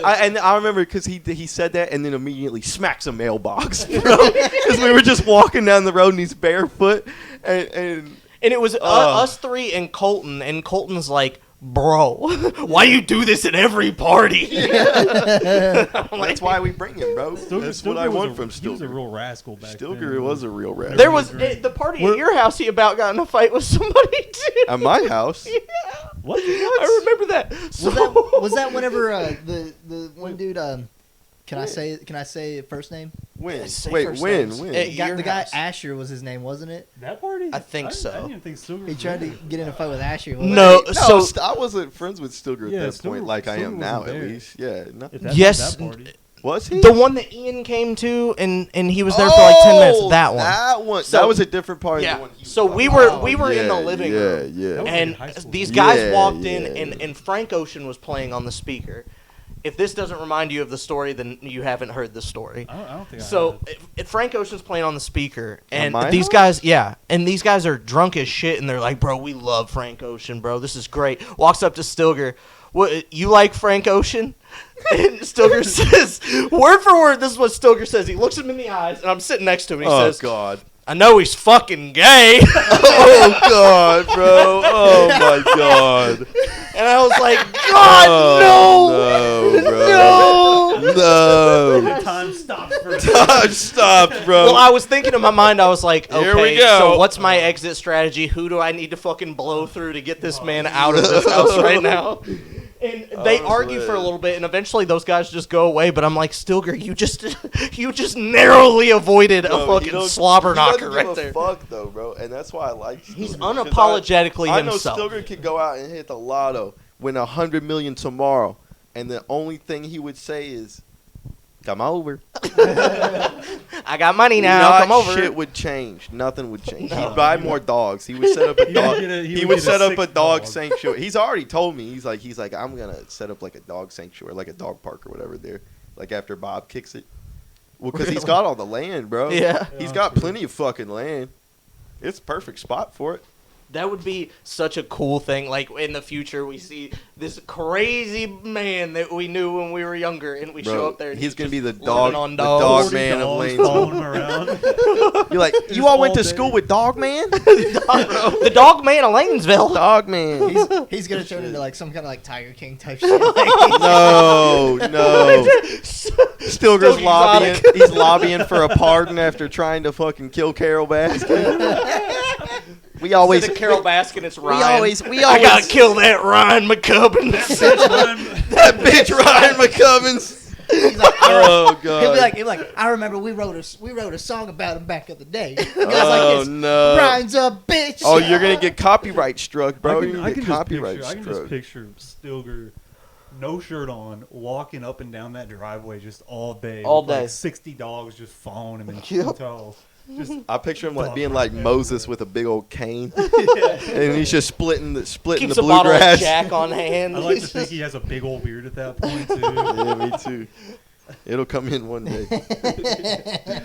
And I remember because he said that, and then immediately smacks a mailbox, bro. Because we were just walking down the road, and he's barefoot, and And it was us three and Colton's like, bro, why you do this at every party? that's why we bring him, bro. That's what I want from He was a Stilger. real rascal back then. Stilger was a real rat. There was the party at your house. He about got in a fight with somebody too. At my house. Yeah. What? I remember that. So, Was that whenever the one dude? Can I say first name? When? Say Wait, first when? names. When? At The guy, your the guy house. Asher was his name, wasn't it? That party? I think so. I didn't even think Stilger. He was tried to there. get in a fight with Asher. wasn't No, he? so I wasn't friends with Stilger at Yeah, that point, Stilger- like I am Stilger now, wasn't at there. least. Yeah. No. If that's yes, that party. Was he? The one that Ian came to, and he was there for like 10 minutes. That one. That one. So- that was a different party. Yeah. Than the one he So was we talking were about. in the Yeah, living yeah, room, Yeah, That was and in high school. these guys Yeah, walked in, yeah. and Frank Ocean was playing on the speaker. If this doesn't remind you of the story, then you haven't heard the story. I don't think I So have. if Frank Ocean's playing on the speaker, and my these house? guys, yeah, and these guys are drunk as shit, and they're like, "Bro, we love Frank Ocean, bro. This is great." Walks up to Stilger, "What, you like Frank Ocean?" And Stilger says, word for word, this is what Stilger says. He looks him in the eyes, and I'm sitting next to him. And he Oh says, God. "I know he's fucking gay." Oh God, bro. Oh my God. And I was like, "God, Oh, no, bro. No. Time stops for Time stopped, bro. Well, I was thinking in my mind, I was like, Here we okay, go. so what's my exit strategy? Who do I need to fucking blow through to get this man out of this house right now? And they argue for a little bit, and eventually those guys just go away. But I'm like, Stilger, you just narrowly avoided a Bro, fucking slobber knocker he right doesn't there. give a fuck though, bro, and that's why I like. Stilger, He's 'cause unapologetically I know himself. Stilger could go out and hit the lotto, win $100 million tomorrow, and the only thing he would say is, "Come over." I got money now. Not Come over. Shit would change. Nothing would change. No. He'd buy more dogs. He would set up a He would dog. get a- he He would would get a set up a sixth dog dog. sanctuary. He's already told me. He's like, I'm gonna set up like a dog sanctuary, like a dog park or whatever there. Like after Bob kicks it. Well, because he's got all the land, bro. Yeah. He's Yeah, got true. plenty of fucking land. It's a perfect spot for it. That would be such a cool thing. Like in the future, we see this crazy man that we knew when we were younger, and we show Bro, up there. And he's gonna be the living dog, on the dogs. dog 40 man of dogs Lanesville. following him around. You're like, Just you all went all to day. school with Dog Man? The dog man of Lanesville. Dog Man. He's gonna turn into like some kind of like Tiger King type shit. Like, No, no. Stilger's Still lobbying. exotic. He's lobbying for a pardon after trying to fucking kill Carol Baskin. We always, Instead of Carol Baskin, it's Ryan. we I always, gotta kill that Ryan McCubbin. that bitch Ryan McCubbins. he's like, Oh God. he'll be like, I remember we wrote a song about him back in the day. Guys Oh like this, no. Ryan's a bitch. Oh, you're gonna get copyright struck, bro. You're I gonna can get just copyright picture, I can struck. just picture Stilger, no shirt on, walking up and down that driveway just all day. All with, like, day. 60 dogs just following him and Yep. towels. Just I picture him like Dog being like everywhere. Moses with a big old cane, and he's just splitting Keeps the a bottle of bluegrass. Jack on hand. I like to think he has a big old beard at that point too. Yeah, me too. It'll come in one day.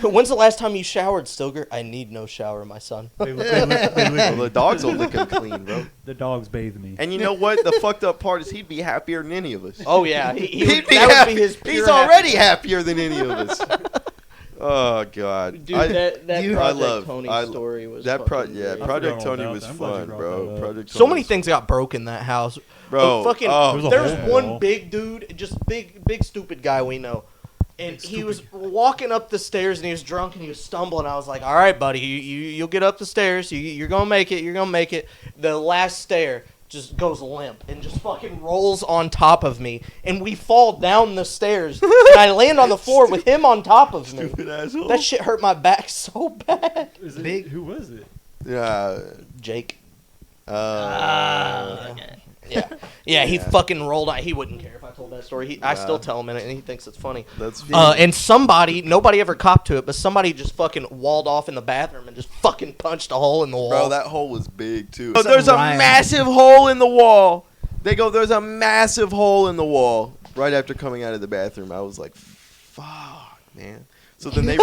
When's the last time you showered, Stilger? I need no shower, my son. They lick Well, me. the dogs will lick him clean, bro. The dogs bathe me. And you know what? The fucked up part is he'd be happier than any of us. Oh yeah, He'd be that happy. would be his. He's pure already happiness. happier than any of us. Oh God, Dude, I- that you- Project I love- Tony I- story was that fucking yeah, great. I Project forgot all Tony about was that. I'm glad you fun, brought bro. that up. Project So Tony many was- things got broke in that house. bro. Fucking, oh, There was a there's whole one wall. big dude, just big stupid guy we know, and Big he stupid was guy. walking up the stairs and he was drunk and he was stumbling. I was like, "All right, buddy, you'll get up the stairs. You're gonna make it. You're gonna make it." The last stair just goes limp and just fucking rolls on top of me, and we fall down the stairs. And I land on the floor with him on top of me. stupid asshole. That shit hurt my back so bad. Is it, Big- Who was it? Yeah. Jake. Okay. He Yeah. fucking rolled out. He wouldn't care if I told that story. I still tell him, and he thinks it's funny. That's And nobody ever copped to it, but somebody just fucking walled off in the bathroom and just fucking punched a hole in the wall. bro. That hole was big too. Something There's a Ryan- massive hole in the wall. They go. There's a massive hole in the wall. Right after coming out of the bathroom, I was like, "Fuck, man." So then they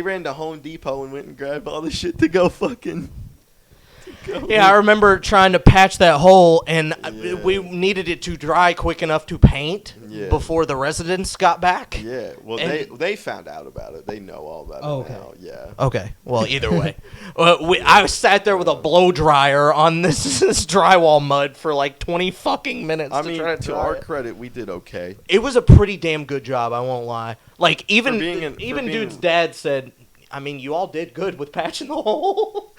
ran to Home Depot and went and grabbed all the shit to go fucking. Yeah, I remember trying to patch that hole, and Yeah. we needed it to dry quick enough to paint Yeah. before the residents got back. Yeah, well, And- they found out about it. They know all about Oh, it okay. now. Yeah. Okay, well, either way. I sat there with a blow dryer on this drywall mud for like 20 fucking minutes I to mean, try to to dry our it. credit, we did okay. It was a pretty damn good job, I won't lie. Like, even being dude's dad said, I mean, you all did good with patching the hole.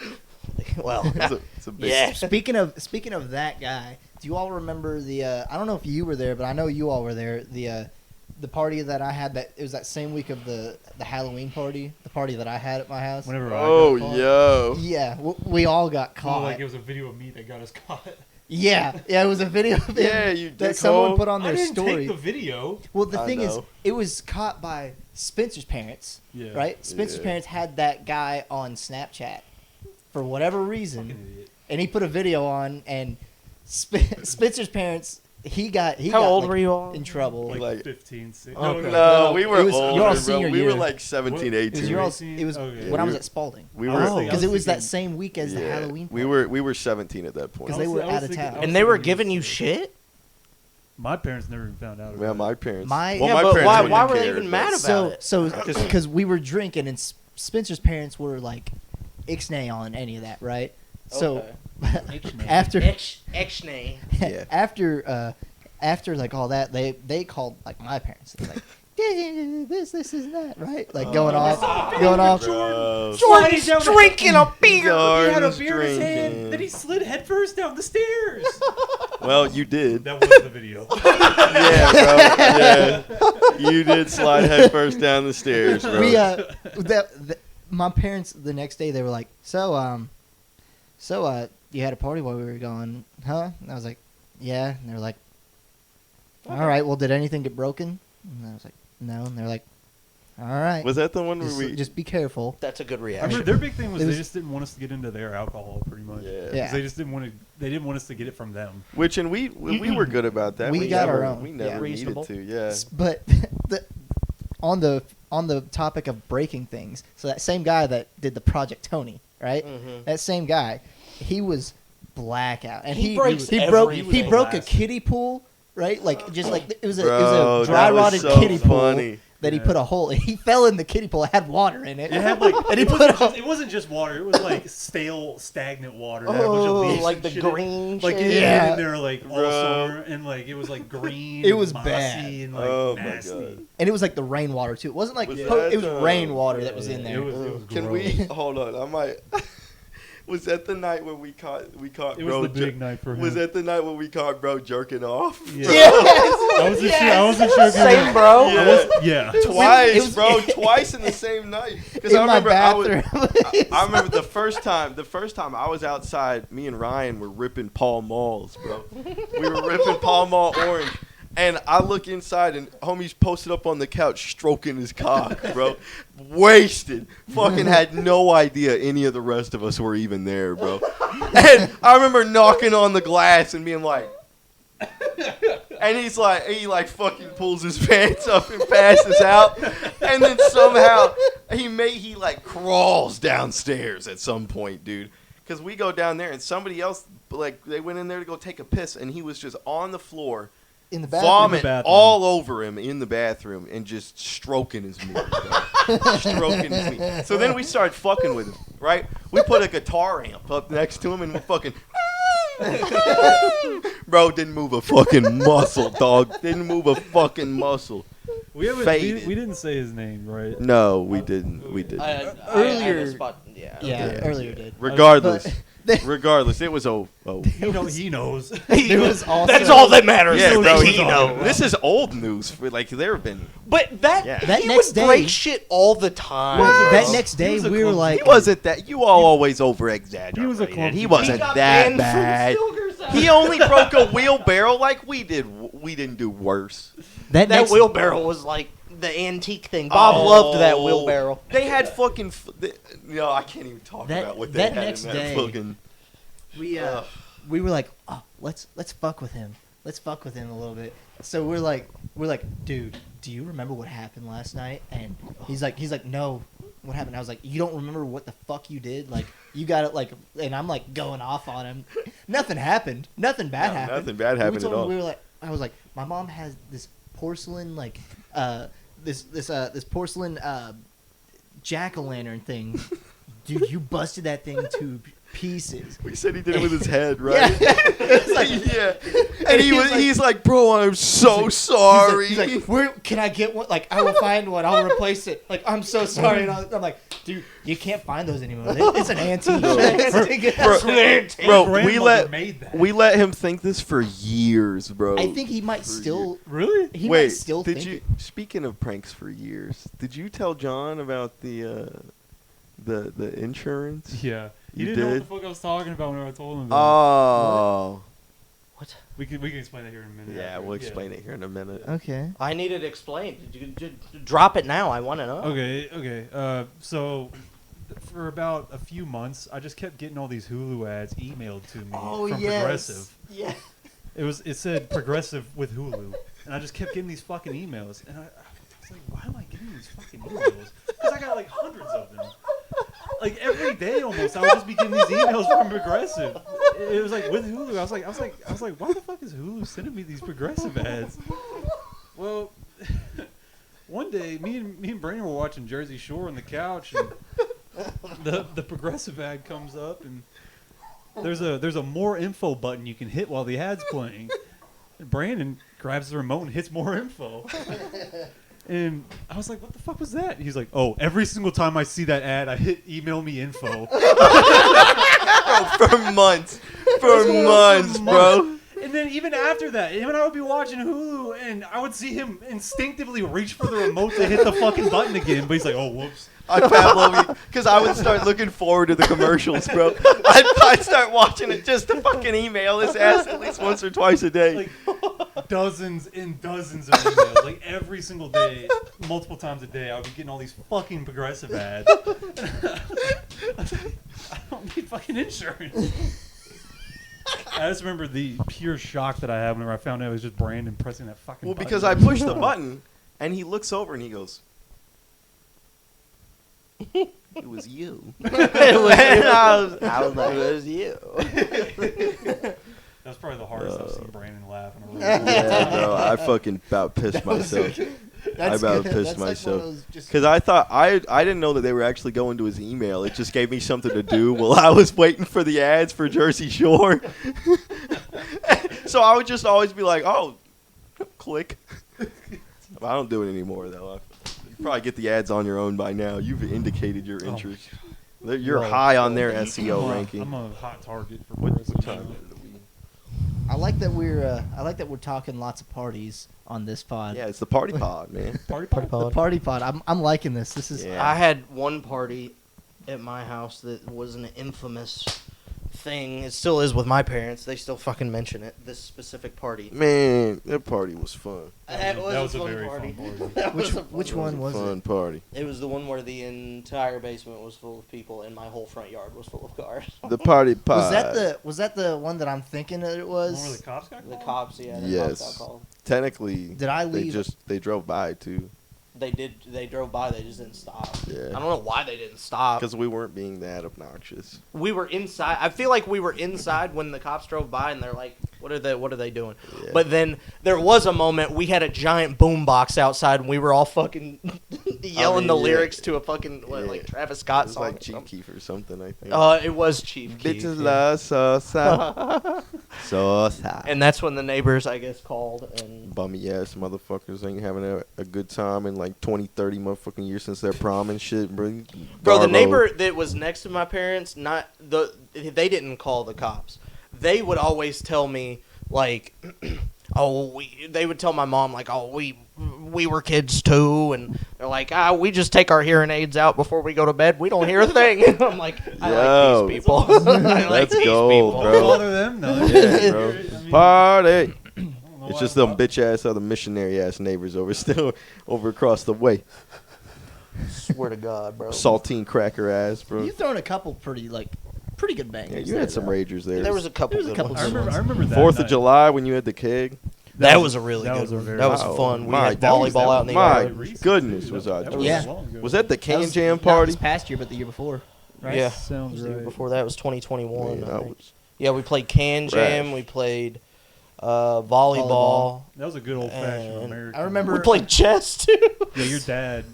Well, It's a big. yeah. Speaking of that guy, do you all remember the? I don't know if you were there, but I know you all were there. The party that I had, that it was that same week of the Halloween party, the party that I had at my house. Whenever Oh, I got caught. yo. Yeah, we all got Oh, caught. like it was a video of me that got us caught. Yeah, it was a video of him Yeah, you that someone dickhole. put on I their didn't story. take the video. Well, the I thing is, know. it was caught by Spencer's parents, Yeah. right? Spencer's Yeah. parents had that guy on Snapchat for whatever Fucking reason, idiot. and he put a video on, and Spencer's parents, he got How old like, were you all? in trouble. Like, Like- 15, 16. Okay. No, we were It was- older, you're all bro. senior We were year. like 17, What? 18. It was, your all, 18? it was Okay. when I was we- at Spalding. we I were was thinking- Because it was that thinking- same week as the yeah, Halloween. we party. were 17 at that point. Because they were I was out of thinking- town. I was And they were thinking giving you was- shit? My parents never even found out. Yeah, about my it. parents. My- well, Yeah, my but parents why wouldn't were they cared, even but- mad about it? So because we were drinking, and Spencer's parents were like ixnay on any of that, right? So after Exnay. Yeah. after like all that, they called like my parents. They're like, this is that, right? Like going off. Bro. Jordan's drinking a beer. He had a Jordan's beer in his hand, drinking. then he slid headfirst down the stairs. Well, you did. That was the video. Yeah, bro. Yeah. You did slide headfirst down the stairs, bro. We my parents the next day they were like, so you had a party while we were gone, huh? And I was like, yeah. And they were like, all right. Well, did anything get broken? And I was like, no. And they're like, all right. Was that the one where we? Just be careful. That's a good I reaction. remember their big thing was It they was- just didn't want us to get into their alcohol, pretty much. Yeah. 'Cause Yeah. They just didn't want to. They didn't want us to get it from them. Which and we were good about that. We got never, our own. We Yeah. never needed Reasonable. to. Yeah. But on the topic of breaking things, so that same guy that did the Project Tony, right? Mhm. That same guy, he was blackout, and He breaks he broke everything. a kiddie pool, right? Like just like it was Bro, a dry that was rotted so kiddie pool funny. that he Yeah. put a hole in. He fell in the kiddie pool. It had water in it. It had like and he it, put wasn't a, just, it wasn't just water. It was like stale, stagnant water. That had a bunch of Oh, leaves like and the shit in- green Like shit? it Yeah. had in there like all Bro. summer, and like it was like green. It and was mossy bad. and like Oh my nasty. God. and it was like the rainwater too. It wasn't like Was it that, was rainwater that was Yeah, in yeah, there. It was Can gross. we hold on? I might. Was that the night when we caught It bro? was the big night for him. Was that the night when we caught bro jerking off? Yeah. Yes! I wasn't sure. I wasn't sure. If you Same, were- bro. Yeah. I was, yeah. Twice, It was- bro. Twice in the same night. Because In I my remember bathroom. I remember the first time I was outside, me and Ryan were ripping Pall Malls, bro. We were ripping Pall Mall Orange. And I look inside and homie's posted up on the couch stroking his cock, bro. Wasted. Fucking had no idea any of the rest of us were even there, bro. And I remember knocking on the glass and being like, and he fucking pulls his pants up and passes out. And then somehow he like crawls downstairs at some point, dude. Because we go down there and somebody else, like, they went in there to go take a piss and he was just on the floor, In the bathroom. vomit In the bathroom. all over him in the bathroom and just stroking his meat, bro. Stroking his meat. So then we started fucking with him, right? We put a guitar amp up next to him and we fucking... Bro, didn't move a fucking muscle, dog. Didn't move a fucking muscle. We haven't. Faded. We didn't say his name, right? No, we didn't. We didn't. Earlier- Yeah. Yeah, Okay. earlier did. Regardless, But regardless, it was oh. He knows. there was also That's all that matters. Yeah, is bro. that he's he on knows. it. This is old news. For like there have been. But that Yeah. That he next would day- break shit all the time. that bro. next day was a we were clumsy- like, He wasn't that. You all always over exaggerate. He was a clumsy He guy. wasn't He got that banned from bad. Silger's house. He only broke a wheelbarrow like we did. We didn't do worse. that That next wheelbarrow was like the antique thing. Bob loved that Oh. wheelbarrow. They had fucking. No, I can't even talk That- about what they that had next in that day- fucking. Ugh. we were like, oh, let's fuck with him. Let's fuck with him a little bit. So we're like, dude, do you remember what happened last night? And he's like, no, what happened? I was like, you don't remember what the fuck you did? Like, you got it, like, and I'm like going off on him. Nothing happened. Nothing bad No, happened. nothing bad We happened told at him, all. We were like, I was like, my mom has this porcelain, like, this porcelain jack-o'-lantern thing. Dude, you busted that thing to pieces. We said he did it with his head, right? Yeah. It's like- yeah. And he's like, bro, I'm so sorry. He's like, where can I get one? Like, I will find one. I'll replace it. Like, I'm so sorry. And I'm like, dude, you can't find those anymore. It's an antique. Bro. Antique. Bro, My we grandmother made that. let him think this for years, bro. I think he might For still. Really? He Wait, might still did think you? it. Speaking of pranks for years, did you tell John about the insurance? Yeah. He You didn't know what did? the fuck I was talking about when I told him about Oh, We can explain that here in a minute. Yeah, we'll explain it here in a minute. Okay. I need it explained. Drop it now. I want to know. Okay. So for about a few months, I just kept getting all these Hulu ads emailed to me from Progressive. Yeah. It said Progressive with Hulu, and I just kept getting these fucking emails, and I was like, why am I getting these fucking emails? Because I got like hundreds of them. Like every day almost, I would just be getting these emails from Progressive. It was like with Hulu. I was like, why the fuck is Hulu sending me these Progressive ads? Well, one day, me and Brandon were watching Jersey Shore on the couch, and the Progressive ad comes up, and there's a more info button you can hit while the ad's playing. And Brandon grabs the remote and hits more info. And I was like, what the fuck was that? And he's like, oh, every single time I see that ad, I hit email me info. Bro, for months. For months, bro. And then even after that, him and I would be watching Hulu, and I would see him instinctively reach for the remote to hit the fucking button again. But he's like, oh, whoops. I'd Pavlov because I would start looking forward to the commercials, bro. I'd start watching it just to fucking email his ass at least once or twice a day. Like dozens and dozens of emails, like every single day, multiple times a day. I would be getting all these fucking Progressive ads. I don't need fucking insurance. I just remember the pure shock that I had whenever I found out it was just Brandon pressing that fucking Well, button. because I pushed the button, and he looks over and he goes, "It was you." I was like, it was you. That's probably the hardest I've seen Brandon laugh in a really Yeah, bro, I fucking about pissed myself. I about pissed myself because I thought I didn't know that they were actually going to his email. It just gave me something to do while I was waiting for the ads for Jersey Shore. So I would just always be like, "Oh, click." I don't do it anymore though. You probably get the ads on your own by now. You've indicated your interest. You're high on their SEO ranking. I'm a hot target for What Progressive. time is it? I like that we're talking lots of parties on this pod. Yeah, it's the party pod, man. Party Party pod. The party pod. I'm liking this. This is Yeah. I had one party at my house that was an infamous thing. It still is with my parents. They still fucking mention it. This specific party. Man, that party was fun. That was a fun very party. fun party. That was a fun Which party. one was Fun it? party. It was the one where the entire basement was full of people and my whole front yard was full of cars. The party pod. Was that the one that I'm thinking that it The one where was? the cops got The called? cops, yeah. The Yes. cops got called. Technically, Did I leave? they drove by too. They drove by. They just didn't stop. Yeah. I don't know why they didn't stop. Because we weren't being that obnoxious. We were inside. I feel like we were inside when the cops drove by, and they're like, "What are they doing?" Yeah. But then there was a moment we had a giant boom box outside, and we were all fucking yelling the yeah. lyrics to a fucking like Travis Scott It was song. like Chief Keef or something, I think. It was Chief Keef. Bitches yeah. love Sosa. Sosa. And that's when the neighbors, I guess, called and Bummy ass motherfuckers ain't having a good time in like 20, 30 motherfucking years since their prom and shit, bro. Bro, the Garbo. neighbor that was next to my parents, they didn't call the cops. They would always tell me like, they would tell my mom like, "Oh, we were kids too," and they're like, we just take our hearing aids out before we go to bed. We don't hear a thing. I'm like, I Yo, like these people. I like that's these gold, people. bro. Don't bother them, though. Yeah, bro. I mean, Party. I don't know It's why just I them thought- bitch ass other missionary ass neighbors over across the way. Swear to God, bro. Saltine cracker ass, bro. You've thrown a couple pretty good bangers. Yeah, you there, had some though. ragers there. There was a couple. There was a good couple ones. good I remember that 4th of night. July when you had the keg. That was a really that good was a one. very- That was Wow. fun. We My- had that was- volleyball out in the my yard. Recent, goodness, too. was that I- was Yeah. long ago. Was that the Can was Jam not party? this past year, but the year before, right? Yeah. Sounds right. Before that was 2021. Yeah, I I think. was- Yeah, we played Can Jam. Rash. We played volleyball. That was a good old fashioned And American. I remember- We played chess too. Yeah, your dad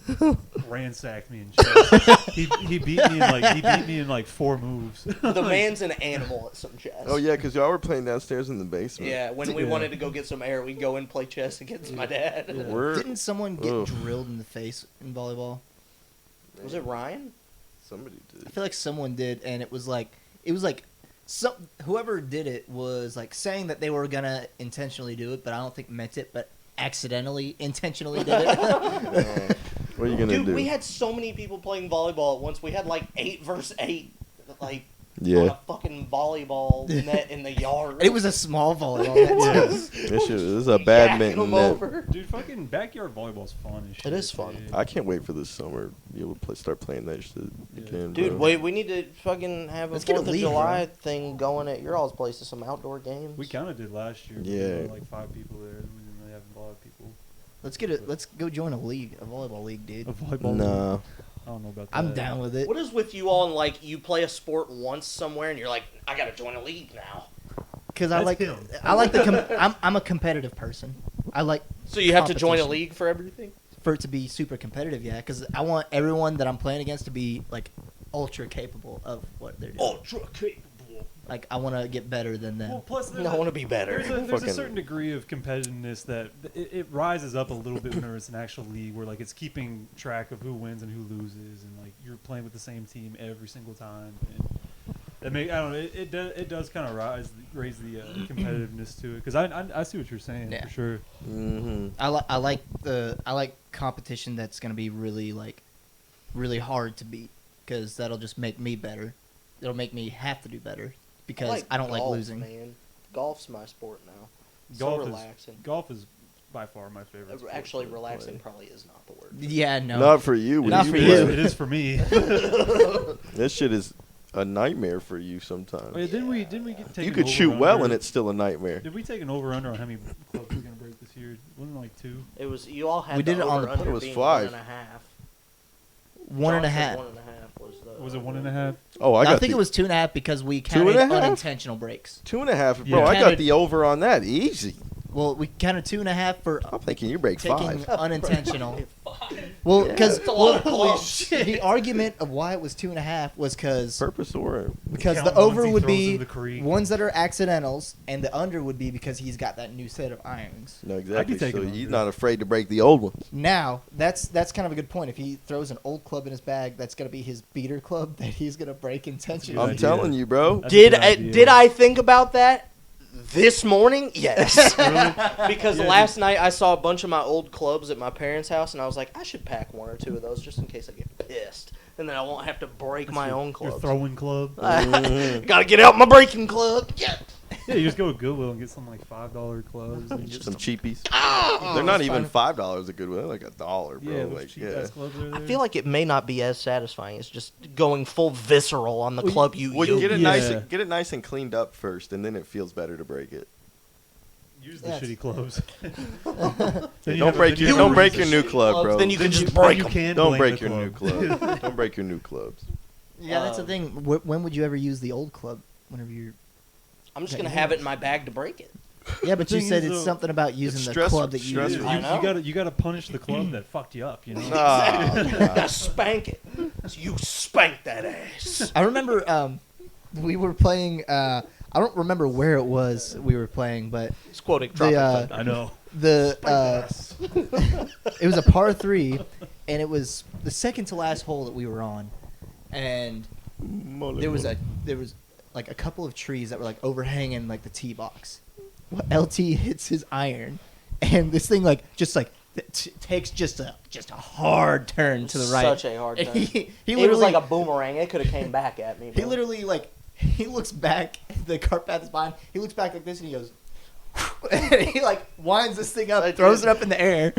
ransacked me in chess. he beat me in like 4 moves. The man's an animal at some chess. Oh yeah, because y'all were playing downstairs in the basement. Yeah, when we Yeah. wanted to go get some air, we'd go and play chess against my dad. Didn't someone get Ugh. drilled in the face in volleyball? Was it Ryan? Somebody I did. feel like someone did, and it was like whoever did it was like saying that they were gonna intentionally do it, but I don't think meant it, but accidentally intentionally did it. What are you gonna Dude, do? we had so many people playing volleyball at once. We had like 8 versus 8. Like, Yeah. on a fucking volleyball net in the yard. It was a small volleyball net. This shit is a Yakking badminton them net. over. Dude, fucking backyard volleyball's fun as shit. It is fun. dude. I can't wait for this summer to be able to start playing that shit again. Dude, bro. wait, we need to fucking have a Let's get a 4th of league, July thing going at your all's place to some outdoor games. We kind of did last year. Yeah. We had like 5 people there. We didn't really have a lot of people. Let's go join a league, a volleyball league, dude. A volleyball. Nah. league? I don't know about that. I'm down with it. What is with you all and like you play a sport once somewhere and you're like, I gotta join a league now. Because I That's like him. I'm a competitive person. I like So you have to join a Competition. league for everything? for it to be super competitive, yeah. Because I want everyone that I'm playing against to be like ultra capable of what they're doing. Ultra capable. Like I want to get better than them. Well, plus I want to be better. there's a Fucking- certain degree of competitiveness that it rises up a little bit whenever it's an actual league where like it's keeping track of who wins and who loses and like you're playing with the same team every single time and that I don't know it does kind of raise the competitiveness to it because I see what you're saying Yeah. for sure. Mm-hmm. I like competition that's gonna be really hard to beat because that'll just make me better. It'll make me have to do better because I don't like golf, losing. Man. Golf's my sport now. Golf so is- relaxing. Golf is by far my favorite. sport Actually, to relaxing play. probably is not the word. Yeah, no. Not for you. when Not you for play. you. It is for me. That shit is a nightmare for you sometimes. Wait, didn't we get taken You could over shoot under? well and it's still a nightmare. Did we take an over under on how many clubs we're gonna break this year? Wasn't it like 2? It was you all had We did the it on the- over-under it was being 5. 1.5. One and a John said half. 1.5 was the. Was it 1.5? Oh, I think it was 2.5 because we Two and counted a half? unintentional breaks. 2.5. Bro, Yeah. I got Counted- the over on that. Easy. Well, we counted 2.5 for I'm thinking you break taking 5. unintentional. Well, because That's a lot of clubs. the argument of why it was 2.5 was Purpose or because Count the ones over he would throws be in the creek. ones that are accidentals, and the under would be because he's got that new set of irons. no, exactly. taking So under. he's not afraid to break the old ones. Now that's kind of a good point. If he throws an old club in his bag, that's gonna be his beater club that he's gonna break intentionally. I'm idea. telling you, bro. That's a good Did idea. did I think about that this morning? Yes. Because Yeah, last night I saw a bunch of my old clubs at my parents' house, and I was like, I should pack 1 or 2 of those just in case I get pissed, and then I won't have to break my own Your clubs. throwing club. Gotta get out my breaking club. Yeah. Yeah, you just go to Goodwill and get some like $5 clubs. And Some cheapies. Ah! They're not that's even fine. $5 a good one. They're like $1, bro. yeah, those like, cheap yeah. ass clubs are I there. feel like it may not be as satisfying as just going full visceral on the Well, club you Well, you use. get it Yeah. get it nice and cleaned up first, and then it feels better to break it. use the Yes. shitty clubs. Don't break your new club, bro. Then you can just Then break you them. can Don't blame break the your new club. club. Don't break your new clubs. Yeah, that's the thing. When would you ever use the old club? Whenever you're. I'm just gonna have it in my bag to break it. Yeah, but you thing said is, it's though, something about using the stressful- club that you stressful. use. I know. You gotta punish the club that fucked you up. You know. Gotta spank it. So you spank that ass. I remember we were playing. I don't remember where it was we were playing, but It's quoting The, Tropic uh, Thunder. I know. it was a par 3, and it was the second to last hole that we were on, and there was like a couple of trees that were like overhanging like the tee box. Well, LT hits his iron, and this thing takes just a hard turn to the right. Such a hard And turn. he It was literally like a boomerang. It could have came back at me. he bro. literally he looks back. The cart path is behind. He looks back like this, and he goes, and he like winds this thing up, throws it up in the air,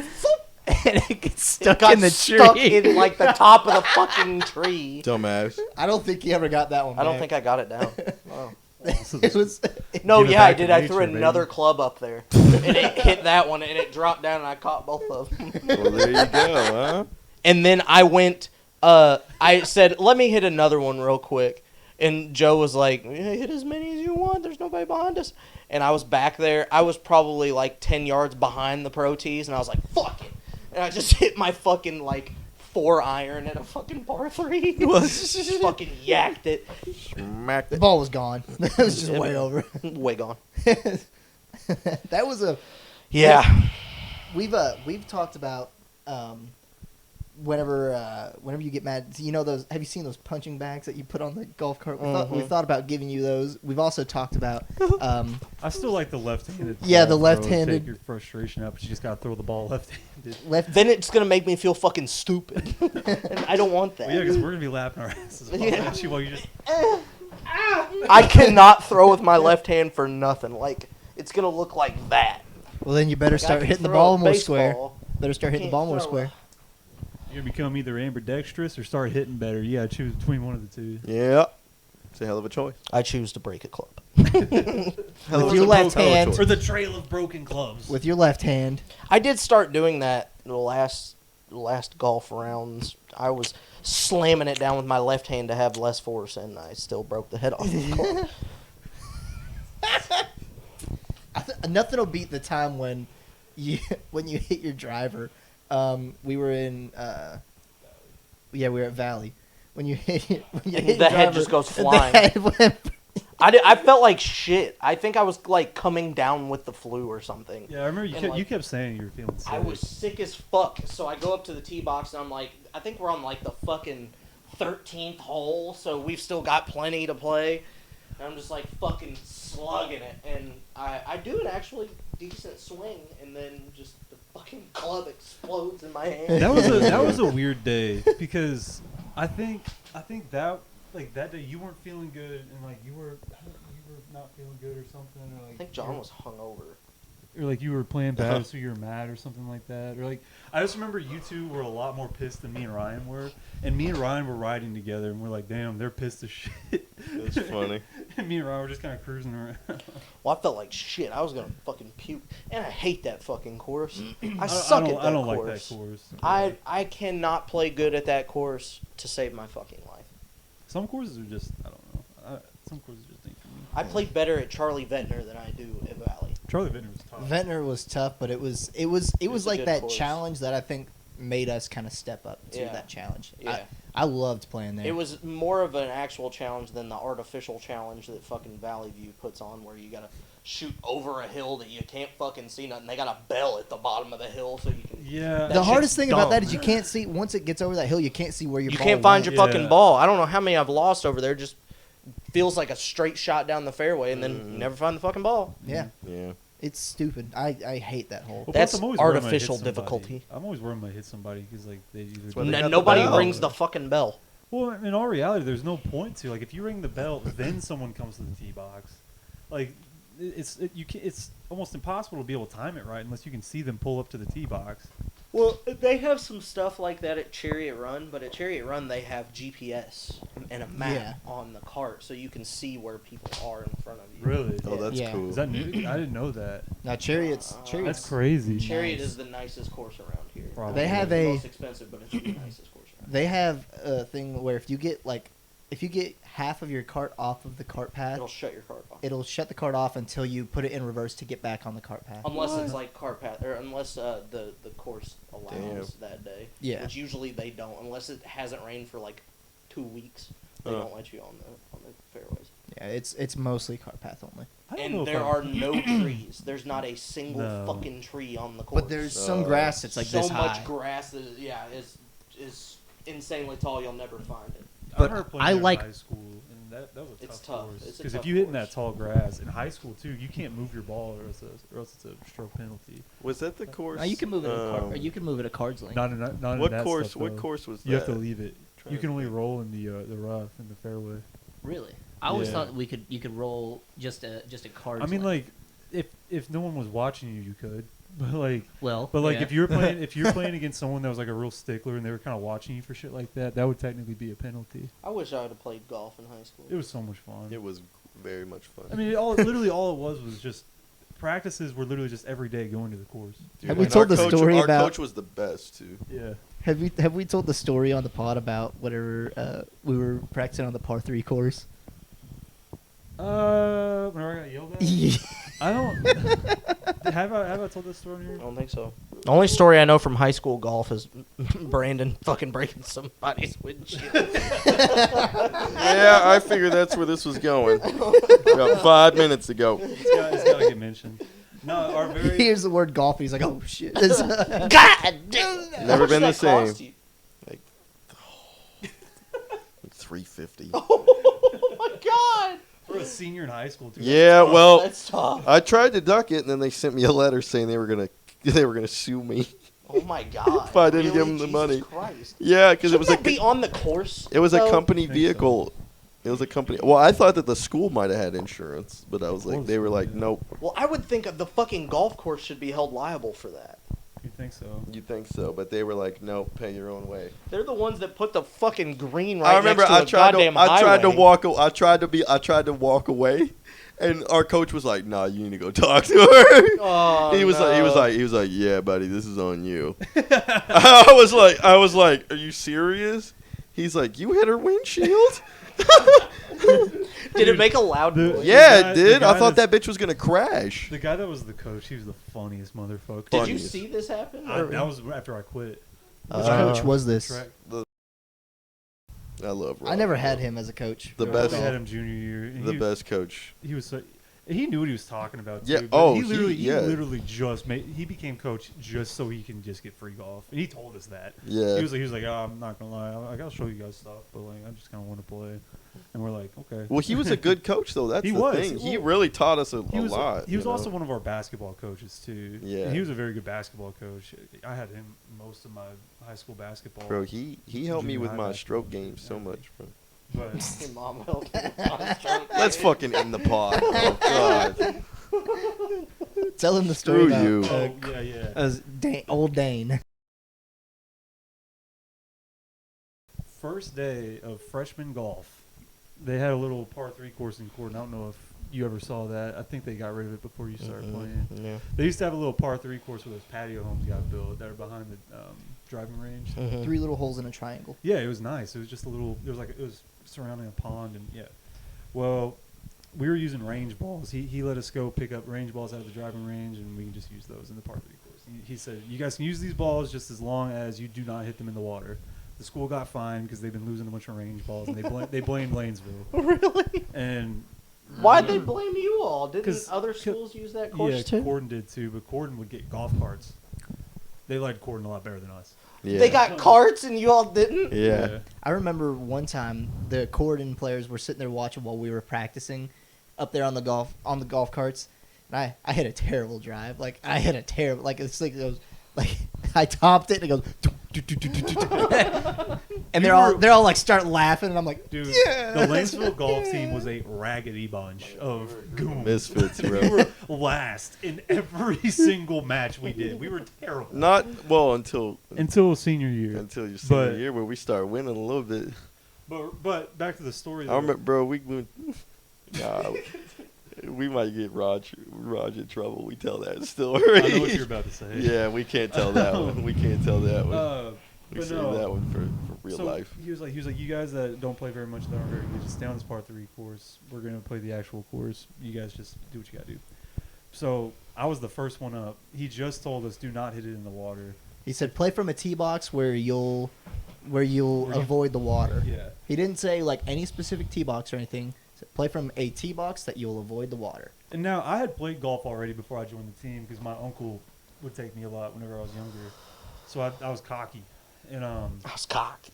and it gets stuck got in the stuck tree. in like the top of the fucking tree. Dumbass. I don't think he ever got that one. I don't back. think I got it down. Wow. It was. No, Give it yeah, I back to did. I threw nature, another baby. club up there, and it hit that one, and it dropped down, and I caught both of them. Well, there you go, huh? And then I went. I said, "Let me hit another one real quick." And Joe was like, yeah, "Hit as many as you want. There's nobody behind us." And I was back there. I was probably like 10 yards behind the pro tees, and I was like, "Fuck it!" And I just hit my fucking like 4-iron at a fucking par 3. Just fucking yacked it. Smack The it. ball was gone. It was just Yeah. way over. Way gone. That was a. Yeah. We've talked about whenever you get mad, you know those. Have you seen those punching bags that you put on the golf cart? We thought about giving you those. We've also talked about. I still like the left-handed. Yeah, the ball throw to left-handed. Take your frustration out, but you just gotta throw the ball left-handed. Left. Then it's gonna make me feel fucking stupid, and I don't want that. Well, yeah, because we're gonna be laughing our asses off Yeah. at you while you just. I cannot throw with my left hand for nothing. Like, it's going to look like that. Well, then you better Like, I start can hitting the throw ball a more square. baseball. Better start hitting the Can't ball more throw square. You're gonna become either ambidextrous or start hitting better. You gotta choose between one of the two. Yeah. It's a hell of a choice. I choose to break a club. Hell With of your a left hell of a hand. choice. Or the trail of broken clubs. With your left hand. I did start doing that the last golf rounds. I was slamming it down with my left hand to have less force, and I still broke the head off the club. Nothing will beat the time when you hit your driver. We were in we were at Valley. When you hit your The head driver, just goes the flying. head went- I felt like shit. I think I was like coming down with the flu or something. Yeah, I remember you And, kept, like, you kept saying you were feeling sick. I was sick as fuck. So I go up to the tee box and I'm like, I think we're on like the fucking 13th hole, so we've still got plenty to play. And I'm just like fucking slugging it, and I do an actually decent swing, and then just the fucking club explodes in my hand. that was a weird day because I think that like that day you weren't feeling good and like you were not feeling good or something, or like I think John was hungover. or like you were playing bad so you were mad or something like that, or like I just remember you two were a lot more pissed than me and Ryan were, and me and Ryan were riding together and we're like, damn, they're pissed as shit. That's funny. And me and Ryan were just kind of cruising around. Well, I felt like shit. I was gonna fucking puke, and I hate that fucking course. I I suck don't, at that I don't course. like that course. I cannot play good at that course to save my fucking life. Some courses are just I don't know. Some courses just ain't for me. I played better at Charlie Ventnor than I do at Valley. Charlie Vintner was tough. Ventnor was tough, but it was a like good that course. challenge that I think made us kind of step up to Yeah. that challenge. Yeah. I loved playing there. It was more of an actual challenge than the artificial challenge that fucking Valley View puts on, where you gotta shoot over a hill that you can't fucking see nothing. They got a bell at the bottom of the hill so you can. Yeah. the that hardest shit's thing about that dumb. is you can't see once it gets over that hill. You can't see where your You ball can't find went. your fucking Yeah. ball. I don't know how many I've lost over there. Just feels like a straight shot down the fairway, and then you never find the fucking ball. Yeah, Yeah. it's stupid. I hate that hole. Well, That's plus I'm always worried I might hit artificial somebody. difficulty. I'm always worried I might hit somebody because like they either. why they got the Nobody bell. rings the fucking bell. Well, in all reality, there's no point to like if you ring the bell, then someone comes to the tee box. Like it's almost impossible to be able to time it right unless you can see them pull up to the tee box. Well, they have some stuff like that at Chariot Run, but at Chariot Run they have GPS and a map Yeah. on the cart, so you can see where people are in front of you. Really? Oh, that's Yeah. cool. Is that new? I didn't know that. Now Chariots, That's crazy. Chariot Nice. is the nicest course around here. Probably. They have It's the a most expensive, but it's the nicest course around. they have a thing where if you get half of your cart off of the cart path, It'll shut your cart off. it'll shut the cart off until you put it in reverse to get back on the cart path. Unless What? it's like cart path, or unless the course allows that day. Yeah. Which usually they don't, unless it hasn't rained for like 2 weeks. They Oh. don't let you on the fairways. Yeah, it's mostly cart path only. I don't know And if there I- are no trees. There's not a single No. fucking tree on the course. But there's some grass that's like so this much high. grass that is insanely tall. You'll never find it. I But remember playing I there in like- high school, and that was a It's tough tough. course. It's a Because tough if you hit in course. that tall grass in high school too, you can't move your ball, or else it's a stroke penalty. Was that the course? Now you can move it. Or you can move it a cards link. Not in What that course? Stuff, What though. course was You that? have to leave it. Trying You to can only think. roll in the rough in the fairway. Really? I always Yeah. thought you could roll just a cards. I mean, length. like if no one was watching you, you could. But like yeah. if you're playing against someone that was like a real stickler and they were kind of watching you for shit like that, that would technically be a penalty. I wish I would have played golf in high school. It was so much fun. It was very much fun. I mean, literally all it was just practices were literally just every day going to the course. Dude, Have we and told our the coach- story our about- coach was the best too. Yeah. Have we told the story on the pod about whatever we were practicing on the par 3 course? Whenever I got yelled at. I don't. have I told this story on I here? don't think so. The only story I know from high school golf is Brandon fucking breaking somebody's windshield. Yeah, I figured that's where this was going. About 5 minutes ago. It's got to get mentioned. No, our He very. hears the word golf and he's like, oh shit. God damn. Never How much been did the that cost same. you? Like, $350. Oh my god. For a senior in high school, too. Yeah, well, That's tough. I tried to duck it, and then they sent me a letter saying they were gonna sue me. Oh my god. If I didn't give Really? him the Jesus money. Christ. Yeah, because it Shouldn't was that be on the course. it was a though? company I think vehicle. It was a company. Well, I thought that the school might have had insurance, but I was like, Close, they were like, yeah. nope. Well, I would think the fucking golf course should be held liable for that. You think so? You think so? But they were like, nope, pay your own way. They're the ones that put the fucking green right I remember next to I a tried goddamn to I tried to highway. walk I tried to walk away, and our coach was like, nah, you need to go talk to her. Oh, he was no. like, yeah, buddy, this is on you. I was like, are you serious? He's like, you hit her windshield? Did it make a loud The- noise? Yeah, guy- it the did. I guy thought that's- that bitch was gonna crash. The guy that was the coach, he was the funniest motherfucker. Did you funniest. see this happen? That was after I quit. Which Uh, coach was this? Track. I love Rob. I never had him as a coach. The Yeah, best- We had him junior year. And The best coach. He was so, he knew what he was talking about. Too, Yeah, but oh, he literally, yeah. just made. He became coach just so he can just get free golf, and he told us that. Yeah. He was like, oh, I'm not gonna lie, I'll show you guys stuff, but like, I just kind of want to play. And we're like, okay. Well, he was a good coach, though. That's He the was. thing. He Well, really taught us a He was lot. He was you know? also one of our basketball coaches too. Yeah. And he was a very good basketball coach. I had him most of my high school basketball. Bro, he helped me Junior with high my basketball. stroke game so much, bro. But Your mom helped me with my stroke. Let's fucking end the pod. Oh, God. Tell him the story Screw about you. yeah. as old Dane. First day of freshman golf, they had a little par 3 course in Corden. I don't know if you ever saw that. I think they got rid of it before you started playing. Yeah. They used to have a little par 3 course where those patio homes got built that are behind the driving range. Mhm. 3 little holes in a triangle. Yeah, it was nice. It was just a little. It was surrounding a pond, and yeah. Well, we were using range balls. He let us go pick up range balls out of the driving range, and we can just use those in the par 3 course. He said, you guys can use these balls just as long as you do not hit them in the water. The school got fined because they've been losing a bunch of range balls, and they blamed Lanesville. Really? And Why'd they blame you all? Didn't 'Cause- other schools use that course yeah, too? Corden did too, but Corden would get golf carts. They liked Corden a lot better than us. Yeah. They got carts and you all didn't? Yeah. I remember one time the Corden players were sitting there watching while we were practicing up there on the golf carts, and I hit a terrible drive. Like I hit a terrible it's like it goes like I topped it and it goes and they're all like start laughing and I'm like, Dude, yeah, the Lanesville golf team was a raggedy bunch of goons. Misfits, We bro. were last in every single match we did. We were terrible. Not, well, until Until senior year. your senior But- year where we start winning a little bit. But back to the story. I though. remember, bro, nah, we might get Raj in trouble. We tell that story. I know what you're about to say. Yeah, we can't tell that one. We can't tell that one. We But save no. that one for real So life. He was like, you guys that don't play very much, that aren't very good, just stay on this par 3 course. We're gonna play the actual course. You guys just do what you gotta do. So I was the first one up. He just told us, do not hit it in the water. he said play from a tee box where you'll Where you- avoid the water. Yeah. He didn't say like any specific tee box or anything. He said, play from a tee box that you'll avoid the water. And now I had played golf already before I joined the team because my uncle would take me a lot whenever I was younger. So I was cocky, and I was cocky.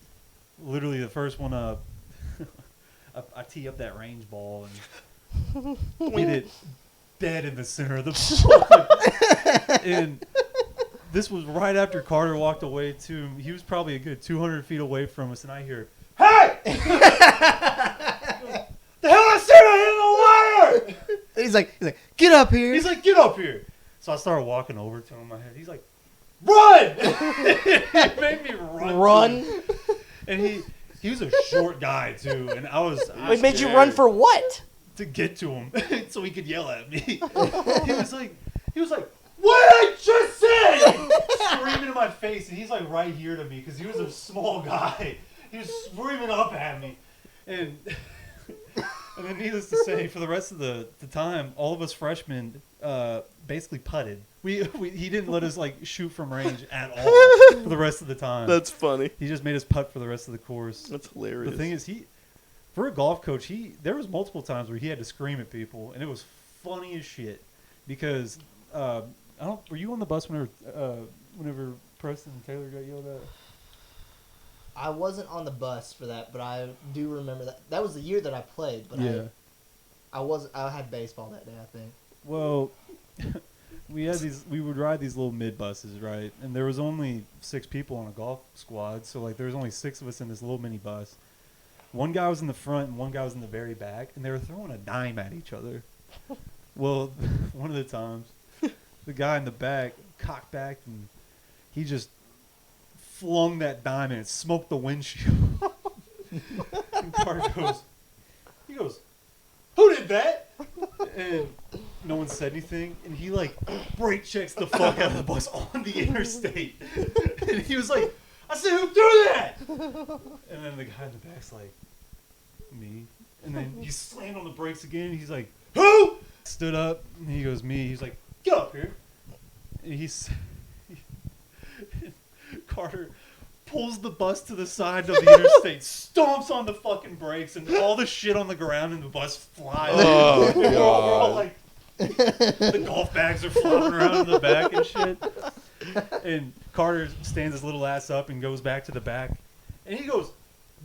literally the first one up, I tee up that range ball and hit it dead in the center of the ball. And this was right after Carter walked away too. He was probably a good 200 feet away from us, and I hear, "Hey! The hell I said I hit the wire!" He's like, get up here. He's like, "Get up here!" So I started walking over to him. He's like, "Run!" He made me run. Run? to him. And he was a short guy too, and I was Wait, made you run for what? to get to him so he could yell at me. He was like, "What did I just say?" Screaming in my face, and he's like right here to me because he was a small guy. He was screaming up at me, and then needless to say, for the rest of the time, all of us freshmen basically putted. He didn't let us like shoot from range at all for the rest of the time. That's funny. He just made us putt for the rest of the course. That's hilarious. The thing is, for a golf coach, there was multiple times where he had to scream at people, and it was funny as shit. Because were you on the bus whenever Preston and Taylor got yelled at? I wasn't on the bus for that, but I do remember that. That was the year that I played, but Yeah. I had baseball that day, I think. Well, we would ride these little mid buses, right? And there was only 6 people on a golf squad, so like there was only 6 of us in this little mini bus. One guy was in the front and one guy was in the very back, and they were throwing a dime at each other. Well, one of the times, the guy in the back cocked back and he just flung that dime and it smoked the windshield. And Carter goes, "Who did that?" And no one said anything, and he like brake checks the fuck out of the bus on the interstate. And he was like, "I said, who threw that?" And then the guy in the back's like, "Me." And then he slammed on the brakes again. He's like, "Who?" Stood up, and he goes, "Me." He's like, "Get up here." And Carter pulls the bus to the side of the interstate, stomps on the fucking brakes, and all the shit on the ground, and the bus flies. Oh, And we're all God. like, the golf bags are floating around in the back and shit. And Carter stands his little ass up and goes back to the back, and he goes,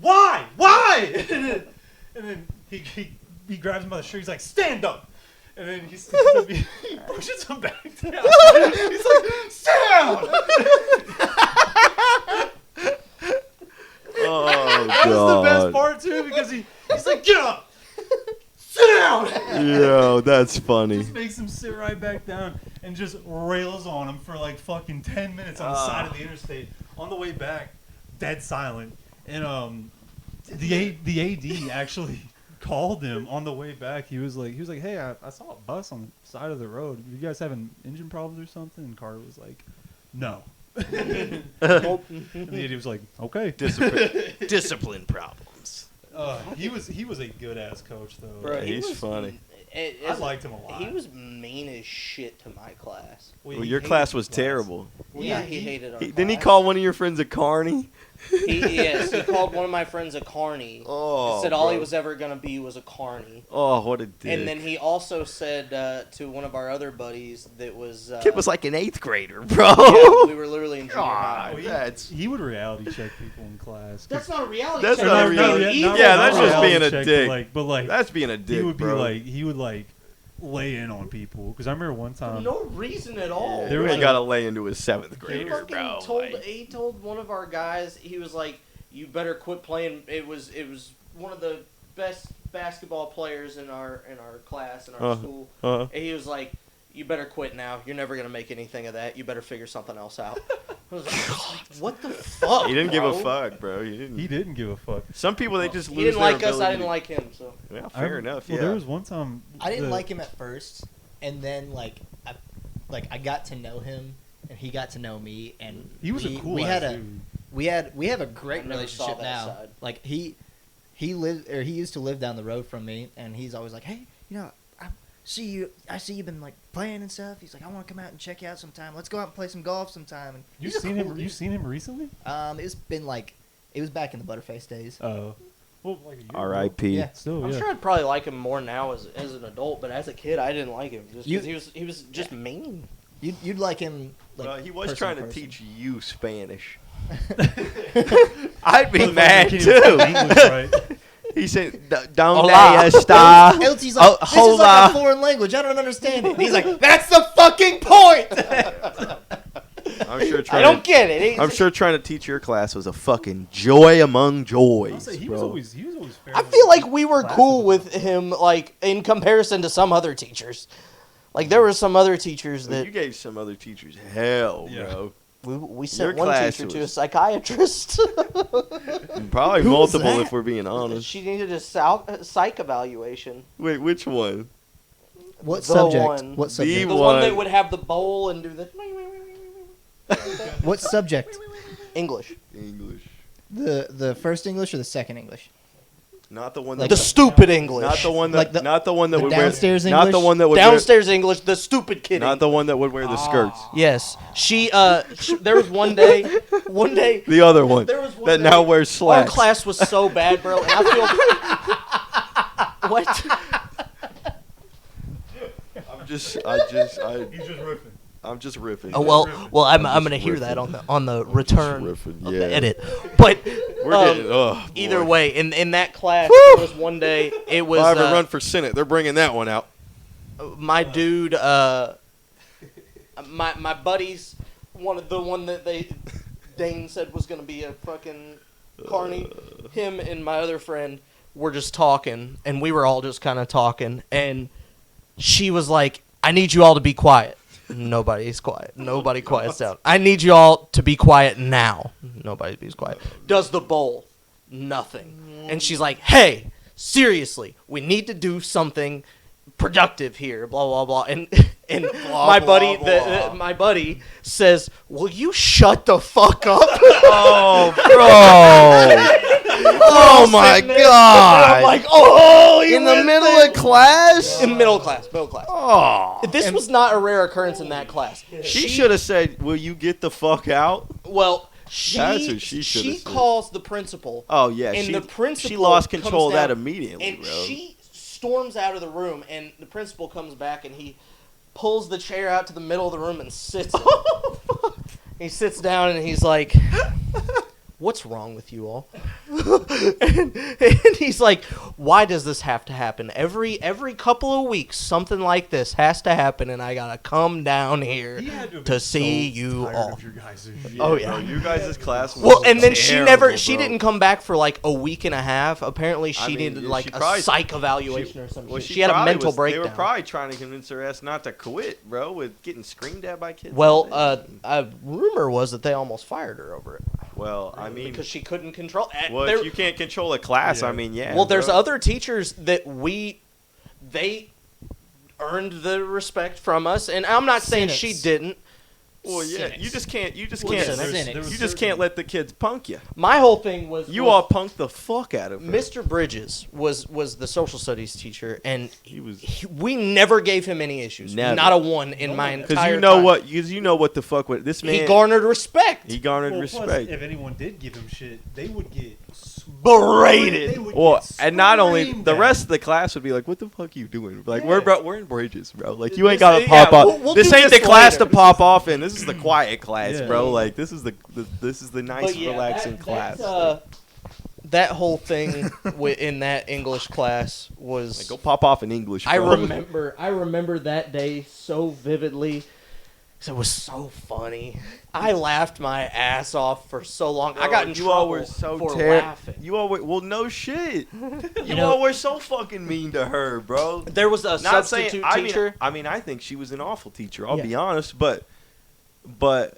"Why? Why?" And then he grabs him by the shirt. He's like, "Stand up." And then he stands up, he pushes him back down. He's like, "Sit down." Oh, That was the best God. part too, because he's like, "Get up, sit down." Yo, that's funny. Just makes him sit right back down and just rails on him for like fucking 10 minutes on the side of the interstate. On the way back, dead silent. And the AD actually called him on the way back. He was like, "Hey, I saw a bus on the side of the road. You guys having engine problems or something?" And Carter was like, "No." And the AD was like, "Okay." Discipline problems. He was a good ass coach though. Bro, he He's was- funny. I liked him a lot. He was mean as shit to my class. Well, your class was terrible. Yeah, he hated our Didn't he class. call one of your friends a carny? Yes, he called one of my friends a carny. Oh, He said all he bro. was ever going to be was a carny. Oh, what a dick. And then he also said to one of our other buddies that was... Kid was like an 8th grader, bro. yeah, we were literally in junior high. God, that's... He would reality check people in class. That's not a reality That's check. not a That's reality- being yeah, evil. that's not just reality being a check, dick. But like, That's being a dick, he would be bro. he would lay in on people. Because I remember one For time. no reason at all. There He was a- got to lay into his 7th He grader, fucking bro. told like- he told one of our guys, he was like, "You better quit playing." It was one of the best basketball players in our class in our school. Uh-huh. And he was like, "You better quit now. You're never gonna make anything of that. You better figure something else out." I was like, "What the fuck?" He didn't give a bro? fuck, bro. He didn't. He didn't give a fuck. Some people, they just He lose didn't their like us. I ability didn't to- like him. So Yeah, I fair rem- enough, Well, yeah. there was one time. I didn't like him at first, and then I got to know him, and he got to know me, and He was a cool we ass had a dude. we have a I great never saw relationship that now. side. Like he used to live down the road from me, and he's always like, "Hey, I see you've been like playing and stuff." He's like, "I want to come out and check you out sometime. Let's go out and play some golf sometime." And You he's a seen cool him? dude. You seen him recently? It was back in the Butterface days. Oh, well, like a year ago. R.I.P. Yeah. Still, I'm yeah. sure I'd probably like him more now as an adult, but as a kid, I didn't like him just You- because he was just mean. You'd like him. Like, Well, he was person trying to person. teach you Spanish. I'd be Motherfucker mad can't even speak too. English, right? He said, "Donde Hola." está?" Eltie's like, "This is like hola. a foreign language. I don't understand it." And he's like, "That's the fucking point." I'm sure I trying don't to, get it. I'm sure trying to teach your class was a fucking joy among I'll joys, say he bro. was always fair. I feel like we were cool with him, like in comparison to some other teachers. Like there were some other teachers Well, that you gave some other teachers hell, Yeah. bro. we sent your one class teacher to a was- psychiatrist. Probably Who was multiple that? if we're being honest. She needed a psych evaluation. Wait, which one? What The subject? one. What The subject? The one one. that would have the bowl and do the What subject? English. English. The first English or the second English? Not the one Like that. The stupid English. not the one that. Like the- not the one that the would downstairs wear. Not the English? one that would Downstairs English, the stupid kid. wear. Not the one that would wear the skirts. Yes, she. There was one day. The other one. There was one that day now wears Our slacks. class was so bad, bro. And I feel. What? He's just riffing. I'm just riffing. Oh well, I'm I'm gonna just hear riffing. that on the return riffing, of yeah. the edit. But We're getting. Oh, either boy. way, in that class, Woo! there was one day. It was If I ever run for Senate, they're bringing that one out. my dude. My buddies. One that Dane said was gonna be a fucking Carney, him, and my other friend were just talking, and we were all just kind of talking, and she was like, I need you all to be quiet. Nobody's quiet. Nobody quiets down. I need you all to be quiet now. Nobody be quiet. Does the bowl. Nothing. And she's like, hey, seriously, we need to do something productive here, blah, blah, blah. And Blah, my blah, buddy blah. my buddy says, will you shut the fuck up? Oh, bro. Oh my Sitting there, and god. I'm like, oh, he in the went middle there. of class? In middle class. Oh. This was not a rare occurrence in that class. She should have said, will you get the fuck out? Well, That's what she should've said. calls the principal. Oh, yeah. And she, the principal she lost comes control of that down, immediately, and bro. she storms out of the room, and the principal comes back, and he pulls the chair out to the middle of the room and sits in it. He sits down, and he's like, what's wrong with you all? and he's like, why does this have to happen? Every couple of weeks, something like this has to happen, and I gotta come down here He had to have to been see so you tired all. of your guys' Oh, Bro, yeah. you guys' class was Well, and then she terrible, she bro. didn't come back for like a week and a half. Apparently, she I mean, needed yeah, like she a probably- psych evaluation or something. Well, She had a probably mental was, breakdown. They were probably trying to convince her ass not to quit, bro, with getting screamed at by kids. Well, all day. a rumor was that they almost fired her over it well, I mean, because she couldn't control. well, if you can't control a class, Yeah. I mean, yeah. well, there's bro. other teachers that they earned the respect from us, and I'm not saying she Cynics. didn't. Well, yeah, Cynics. you just can't. You just Well, can't. cynics. Cynics. There was You just certain- can't let the kids punk you. My whole thing was You was all punked the fuck out of her. Mr. Bridges was the social studies teacher, and He was. we never gave him any issues. Never. Not a one in my entire Because you know time. what? Because you know what the fuck with this man. He garnered respect. He garnered Well, respect. plus, if anyone did give him shit, they would get Berated. They would Well, get and not only screamed the at. rest of the class would be like, "What the fuck you doing?" Like, Yeah. we're in Bridges, bro. Like, you ain't This- gotta pop yeah, off. we'll this do ain't this the class later. to pop off in. This is the quiet class, Yeah. bro. Like, this is the nice, But yeah, relaxing class. that whole thing in that English class was. Like, go pop off in English. I bro. remember that day so vividly. 'Cause it was so funny. I laughed my ass off for so long. I got in you trouble all were so for terrible. laughing. You all were no shit. You know- all were so fucking mean to her, bro. There was a Not substitute saying, I teacher. mean, I think she was an awful teacher. I'll Yeah. be honest, but Well,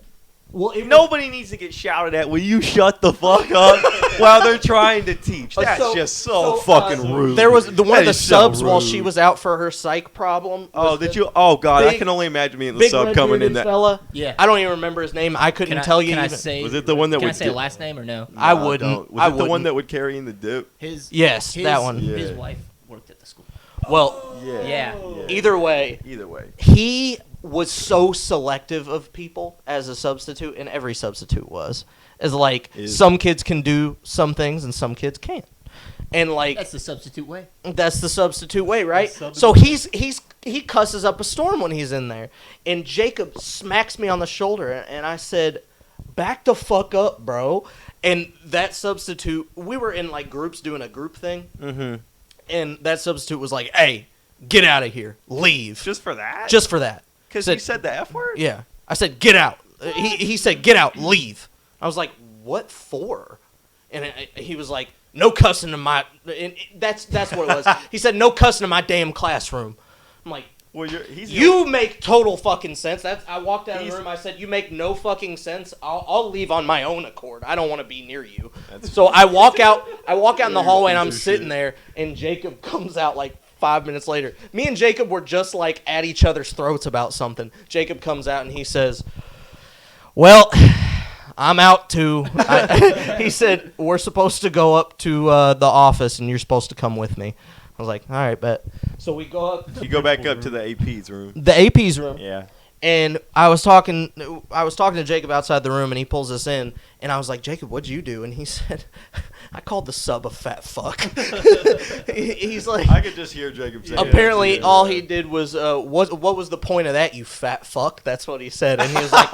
it was- nobody needs to get shouted at. Will you shut the fuck up while they're trying to teach? That's so- just so so, fucking uh, rude. There was one That of the is so subs while rude. she was out for her psych problem. Oh, was did the you? Oh God, I big- can only imagine being the big sub red coming in bearded that. fella? Yeah. I don't even remember his name. I couldn't tell you. Can I even. say? Was it the one that Can I would say get- last name or no? I No, wouldn't. don't. Was I it the one wouldn't. that would carry in the dip? Yes, that one. Yeah. His wife worked at the school. Well, Yeah. either way, Either way. he was so selective of people as a substitute, and every substitute was. As like Is- some kids can do some things and some kids can't. And like That's the substitute way. that's the substitute way, right? The So he cusses up a storm when he's in there. And Jacob smacks me on the shoulder, and I said, "Back the fuck up, bro." And that substitute, we were in like groups doing a group thing, Mm-hmm. and that substitute was like, "Hey, get out of here. Leave." Just for that? Just for that. because said- you said the F word? Yeah. I said, "Get out." He said, "Get out, leave." I was like, "What for?" And he was like, "No cussing in my." And that's what it was. He said, "No cussing in my damn classroom." I'm like, Well, he's "You make total fucking sense." I walked out of the He's- room. I said, "You make no fucking sense. I'll leave on my own accord. I don't want to be near you." That's- So I walk out in the hallway, and I'm Piece of sitting shit. there, and Jacob comes out like 5 minutes later. Me and Jacob were just like at each other's throats about something. Jacob comes out and he says, "Well, I'm out too." He said, "We're supposed to go up to the office, and you're supposed to come with me." I was like, "All right, bet." So we go up You go back up to the AP's room. the AP's room. Yeah. And I was talking to Jacob outside the room, and he pulls us in, and I was like, "Jacob, what'd you do?" And he said, "I called the sub a fat fuck." He's like, I could just hear Jacob say apparently all he did was, what was the point of that, you fat fuck? That's what he said, and he was like,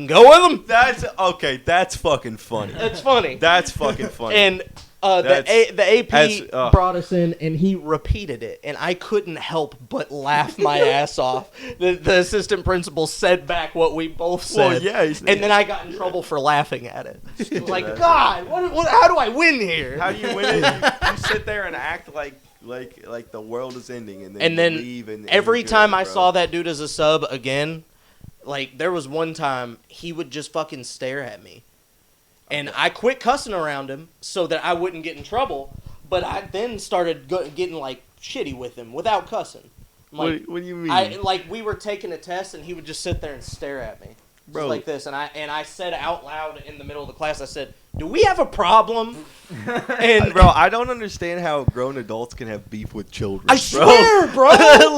"Go with him." That's okay. That's fucking funny. It's funny. That's fucking funny. And The AP as- brought us in, and he repeated it, and I couldn't help but laugh my ass off. The assistant principal said back what we both said, Well, yeah, and then I got in trouble for laughing at it. Like, God, how do I win here? How do you win it? You sit there and act like the world is ending, and And you then leave and every you're good, time I bro. saw that dude as a sub again, like there was one time he would just fucking stare at me. And I quit cussing around him so that I wouldn't get in trouble, but I then started getting like shitty with him without cussing. Like, what do you mean? We were taking a test and he would just sit there and stare at me. Bro. Just like this, and I said out loud in the middle of the class, I said, "Do we have a problem?" And Bro, I don't understand how grown adults can have beef with children. I swear, bro,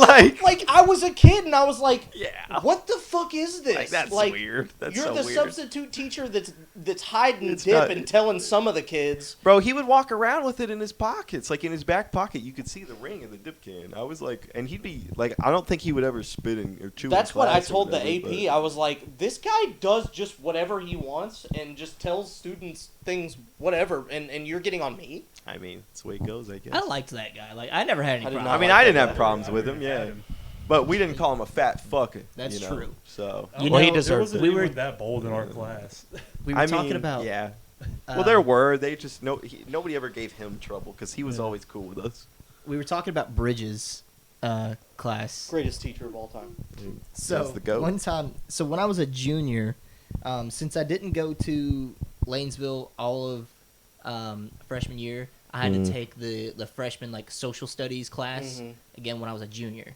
like I was a kid and I was like, Yeah. what the fuck is this? Like, that's like, weird. That's you're so the weird. substitute teacher that's hiding It's dip not- and telling some of the kids. Bro, he would walk around with it in his pockets, like in his back pocket. You could see the ring in the dip can. I was like, and he'd be like, I don't think he would ever spit in or chew. That's in what I class or told the whatever, AP. but- I was like, this guy does just whatever he wants and just tells students things, whatever, and you're getting on me? I mean, it's the way it goes, I guess. I liked that guy. Like I never had any I did problems. not I mean, like I didn't that have guy. problems with him, yeah. But we didn't call him a fat fucker. That's you know? true. So You Well, he know, deserved There wasn't it. We were- anyone that bold in our class. We were I talking mean, about. yeah. uh, Well, there were. They just nobody ever gave him trouble because he was Yeah. always cool with us. We were talking about Bridges class. Greatest teacher of all time. So That's the goat. one time, so when I was a junior, since I didn't go to Lanesville all of freshman year, I had to take the freshman like social studies class again when I was a junior,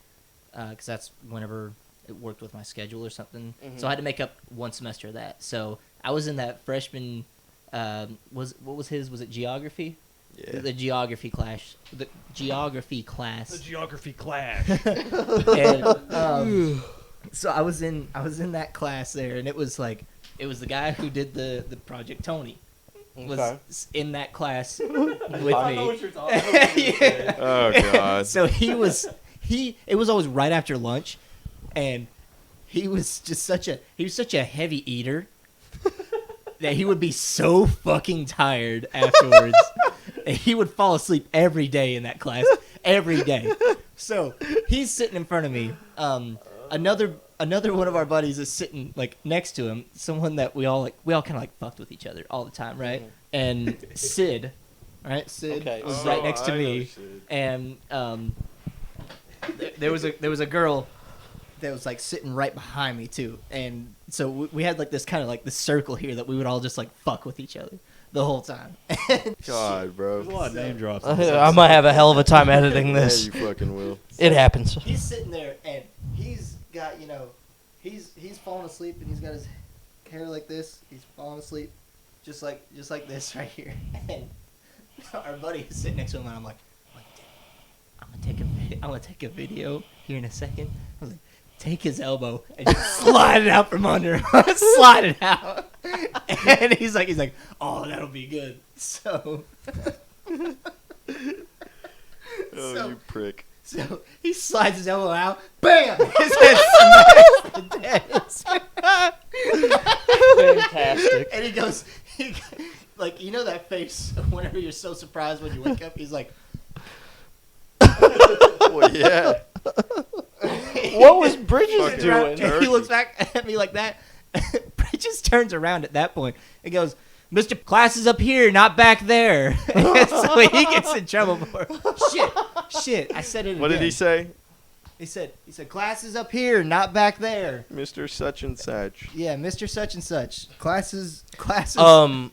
because that's whenever it worked with my schedule or something. So I had to make up one semester of that. So I was in that freshman. What was his? Was it geography? Yeah. The geography class. The geography class. The geography clash. And, so I was in that class there, and it was the guy who did the Project Tony was in that class with me. you're talking Yeah. Oh god. So it was always right after lunch, and he was such a heavy eater that he would be so fucking tired afterwards. And he would fall asleep every day in that class, every day. So he's sitting in front of me. Another one of our buddies is sitting like next to him. Someone that we all kind of like fucked with each other all the time, right? And Sid, right? Sid Okay. was Oh, right next to I know me, Sid. and there was a girl that was like sitting right behind me too, and so we had like this kind of like this circle here that we would all just like fuck with each other the whole time. God, bro. There's a lot of name drops. I'm gonna have a hell of a time editing Yeah, this. you fucking will. It happens. He's sitting there and he's got, he's falling asleep and he's got his hair like this. He's falling asleep just like this right here. And our buddy is sitting next to him and I'm like, I'm gonna take a video here in a second. I was like, take his elbow and just slide it out from under him. Slide it out. And he's like, oh, that'll be good. So Oh, you prick. So he slides his elbow out, bam! His head smacks the desk. Fantastic. And he goes, like, you know that face whenever you're so surprised when you wake up? He's like, Well, yeah. What was Bridges Fucking doing? turd. he looks back at me like that. Bridges turns around at that point and goes, Mr. Class is up here, not back there. So he gets in trouble for shit. I said it What did again. he say? He said, class is up here, not back there. Mr. Such and Such. Yeah, Mr. Such and Such. Classes. Fucking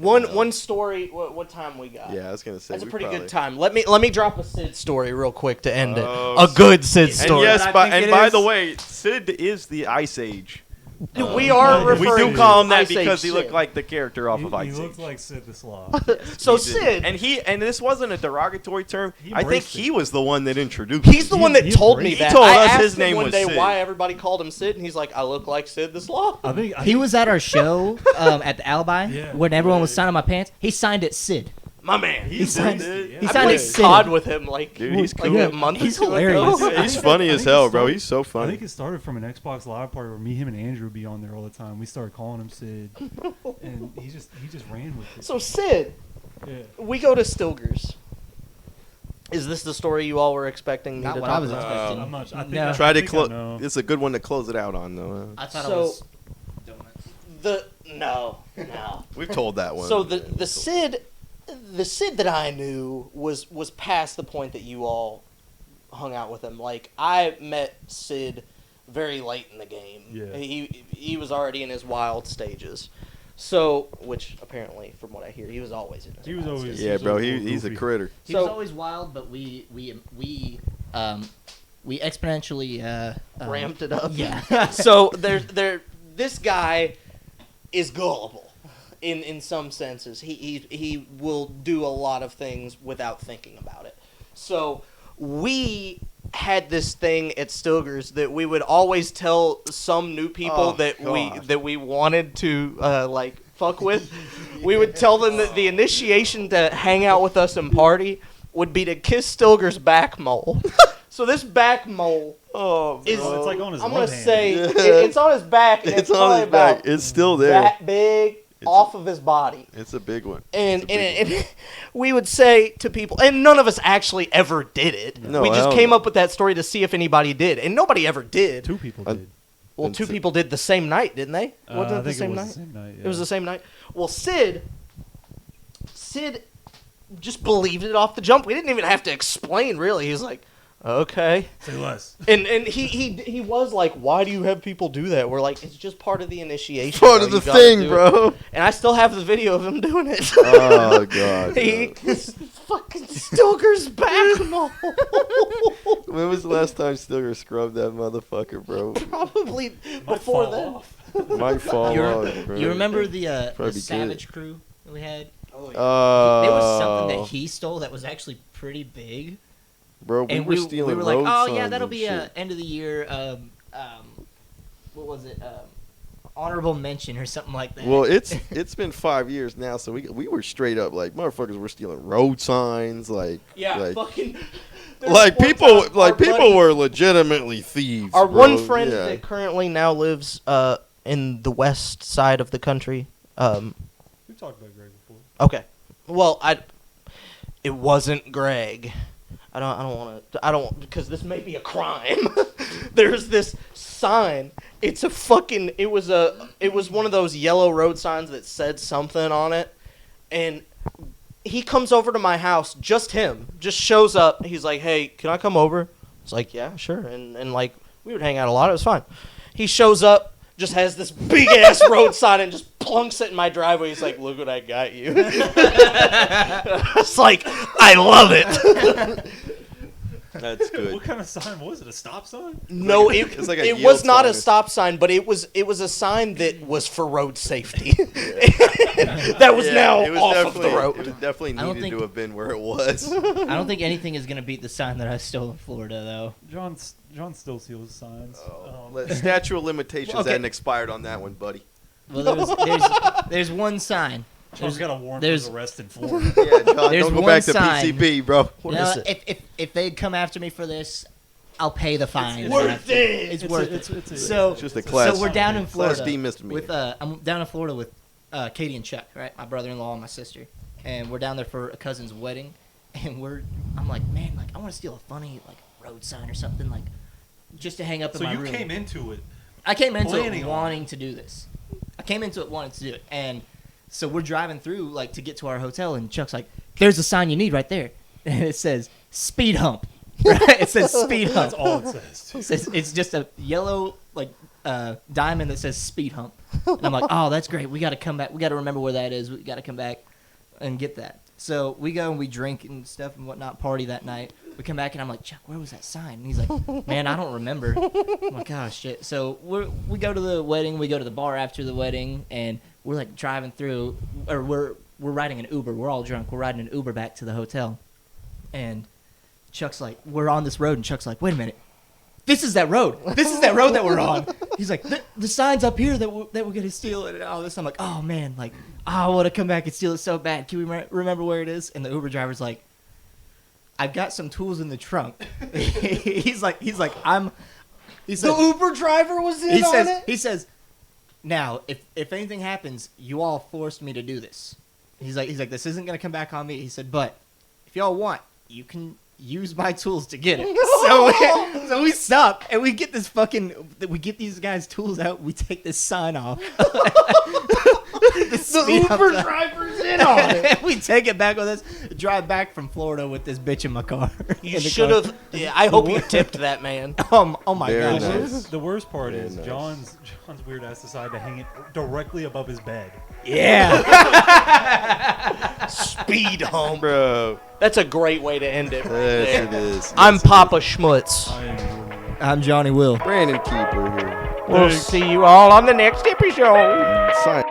hell. One story. What time we got? Yeah, I was gonna say. That's a we pretty probably- good time. Let me drop a Sid story real quick to end it. Oh, A good Sid And story. yes, I by think it by is. the way, Sid is the Ice Age. we are We referring do call him to that Ice Age because he Sid. looked like the character off He, of Ice he Age. looked like Sid the Sloth. So He did. Sid, and this wasn't a derogatory term. He I think embraced he it. was the one that introduced. he's it. the one that he told me embraced that. it. He told I us asked his him name one was day Sid. why everybody called him Sid, and he's like, I look like Sid the Sloth. I think He was at our show at the Alibi Yeah. when everyone was signing my pants. He signed it Sid. My man. He signed- embraced it, yeah. he I signed played it Sid. COD with him like Dude, he's like cool. a month He's or two ago. hilarious. Yeah, he's funny as hell, bro. He's so I funny. think it started from an Xbox Live party where me, him, and Andrew would be on there all the time. We started calling him Sid, and he just ran with it. So Sid, Yeah. we go to Stilger's. Is this the story you all were expecting me Not to what talk I was about? expecting. I'm not. I think No. I Try to think I close. know. It's a good one to close it out on, though. I thought So- it was donuts. No. We've told that one. So the Sid that I knew was past the point that you all hung out with him. Like, I met Sid very late in the game. Yeah. He was already in his wild stages. So, which apparently, from what I hear, he was always in his He was wild always- stages. Yeah, bro. He's a little He's a goofy. critter. He So- was always wild, but we exponentially Ramped it up. Yeah. So this guy is gullible in some senses. He will do a lot of things without thinking about it. So we had this thing at Stilger's that we would always tell some new people Oh, gosh. that we wanted to like fuck with. We would tell them that the initiation to hang out with us and party would be to kiss Stilger's back mole. So this back mole is, Oh, it's like on his I'm gonna one hand. say Yeah. it's on his back. And It's it's on probably his back. about It's still there. that big off of his body. It's a big one. And, It's a big and we would say to people, and none of us actually ever did it. No, we just hell came no. up with that story to see if anybody did, and nobody ever did. Two people Uh, did. Well, and two so- people did the same night, didn't they? Wasn't I it the think same it was night? the same night. It was yeah. the same night. Well, Sid just believed it off the jump. We didn't even have to explain, really. He was like, okay. Say less. And he was like, why do you have people do that? We're like, it's just part of the initiation. Part bro. of the You gotta thing, do it." bro. And I still have the video of him doing it. Oh god. He bro. kissed fucking Stilger's back mole. When was the last time Stilger scrubbed that motherfucker, bro? Probably Might before fall then. off. Might fall You, off, bro. you remember the Probably good. Savage crew that we had? Oh, There was something Oh, that he stole that was actually pretty big. bro, we And were stealing we were like, road oh yeah, signs that'll and be shit. end of the year. What was it? Honorable mention or something like that. Well, it's been 5 years now, so we were straight up like motherfuckers were stealing road signs, like Yeah, like, fucking. like one people time, like our people buddy- were legitimately thieves. Our bro. one friend yeah. that currently now lives in the west side of the country. We've talked about Greg before. Okay. Well, it wasn't Greg. I don't want to because this may be a crime. There's this sign. It was one of those yellow road signs that said something on it, and he comes over to my house, just shows up. He's like, "Hey, can I come over?" It's like, "Yeah, sure." And like we would hang out a lot. It was fine. He shows up, just has this big ass road sign and just plunks it in my driveway. He's like, "Look what I got you." It's like, I love it. That's good. What kind of sign was it? A stop sign? No, It's like a it yield was not sign. a stop sign, but it was a sign that was for road safety. That was Yeah, now it was off of the definitely- road. It was definitely I don't needed think- to have been where it was. I don't think anything is gonna beat the sign that I stole in Florida, though. John still steals signs. Statute of limitations Okay. hadn't expired on that one, buddy. Well, there's one sign. John's got a warrant there's- for arrest in Florida. Yeah, John, There's don't go one back to sign. PCB, bro. What You know, is it? if they come after me for this, I'll pay the fine. Worth it. It's worth it. It's So It's just a class. So we're down in Class Florida D misdemeanor. with I'm down in Florida with Katie and Chuck, right? My brother-in-law and my sister, and we're down there for a cousin's wedding, and I'm like, man, like I want to steal a funny like road sign or something, like just to hang up in So my you room. came into it. I came into planning it on wanting to do this. I came into it wanting to do it, and so we're driving through like to get to our hotel, and Chuck's like, "There's a sign you need right there," and it says "speed hump." Right? It says "speed hump." That's all it says. It says, it's just a yellow like diamond that says "speed hump," and I'm like, "Oh, that's great. We got to come back. We got to remember where that is. We got to come back and get that." So we go and we drink and stuff and whatnot, party that night. We come back and I'm like, "Chuck, where was that sign?" And he's like, "Man, I don't remember." I'm like, "Oh shit." So we go to the wedding. We go to the bar after the wedding, and we're like driving through, or we're riding an Uber. We're all drunk. We're riding an Uber back to the hotel, and Chuck's like, we're on this road, and Chuck's like, wait a minute. This is that road. This is that road that we're on. He's like, the sign's up here that we're going to steal it and all this. I'm like, oh, man. Like, I want to come back and steal it so bad. Can we remember where it is? And the Uber driver's like, I've got some tools in the trunk. he's like, The Uber driver was in he on says, it? he says, now, if anything happens, you all forced me to do this. He's like, this isn't gonna come back on me. He said, but if y'all want, you can use my tools to get it. So we stop and we get these guys' tools out. We take this sign off. The Uber driver's in on it. We take it back with us. Drive back from Florida with this bitch in my car. You should have. Yeah, I hope you tipped that man. Oh my Very gosh. nice. The worst part Very is nice. John's weird ass decided to hang it directly above his bed. Yeah. Speed home. Bro, That's a great way to end it. Right yes, there. it is. I'm Yes, it Papa Schmutz. I'm Johnny Will. is. Brandon Keibler here. We'll see you all on the next episode. Sign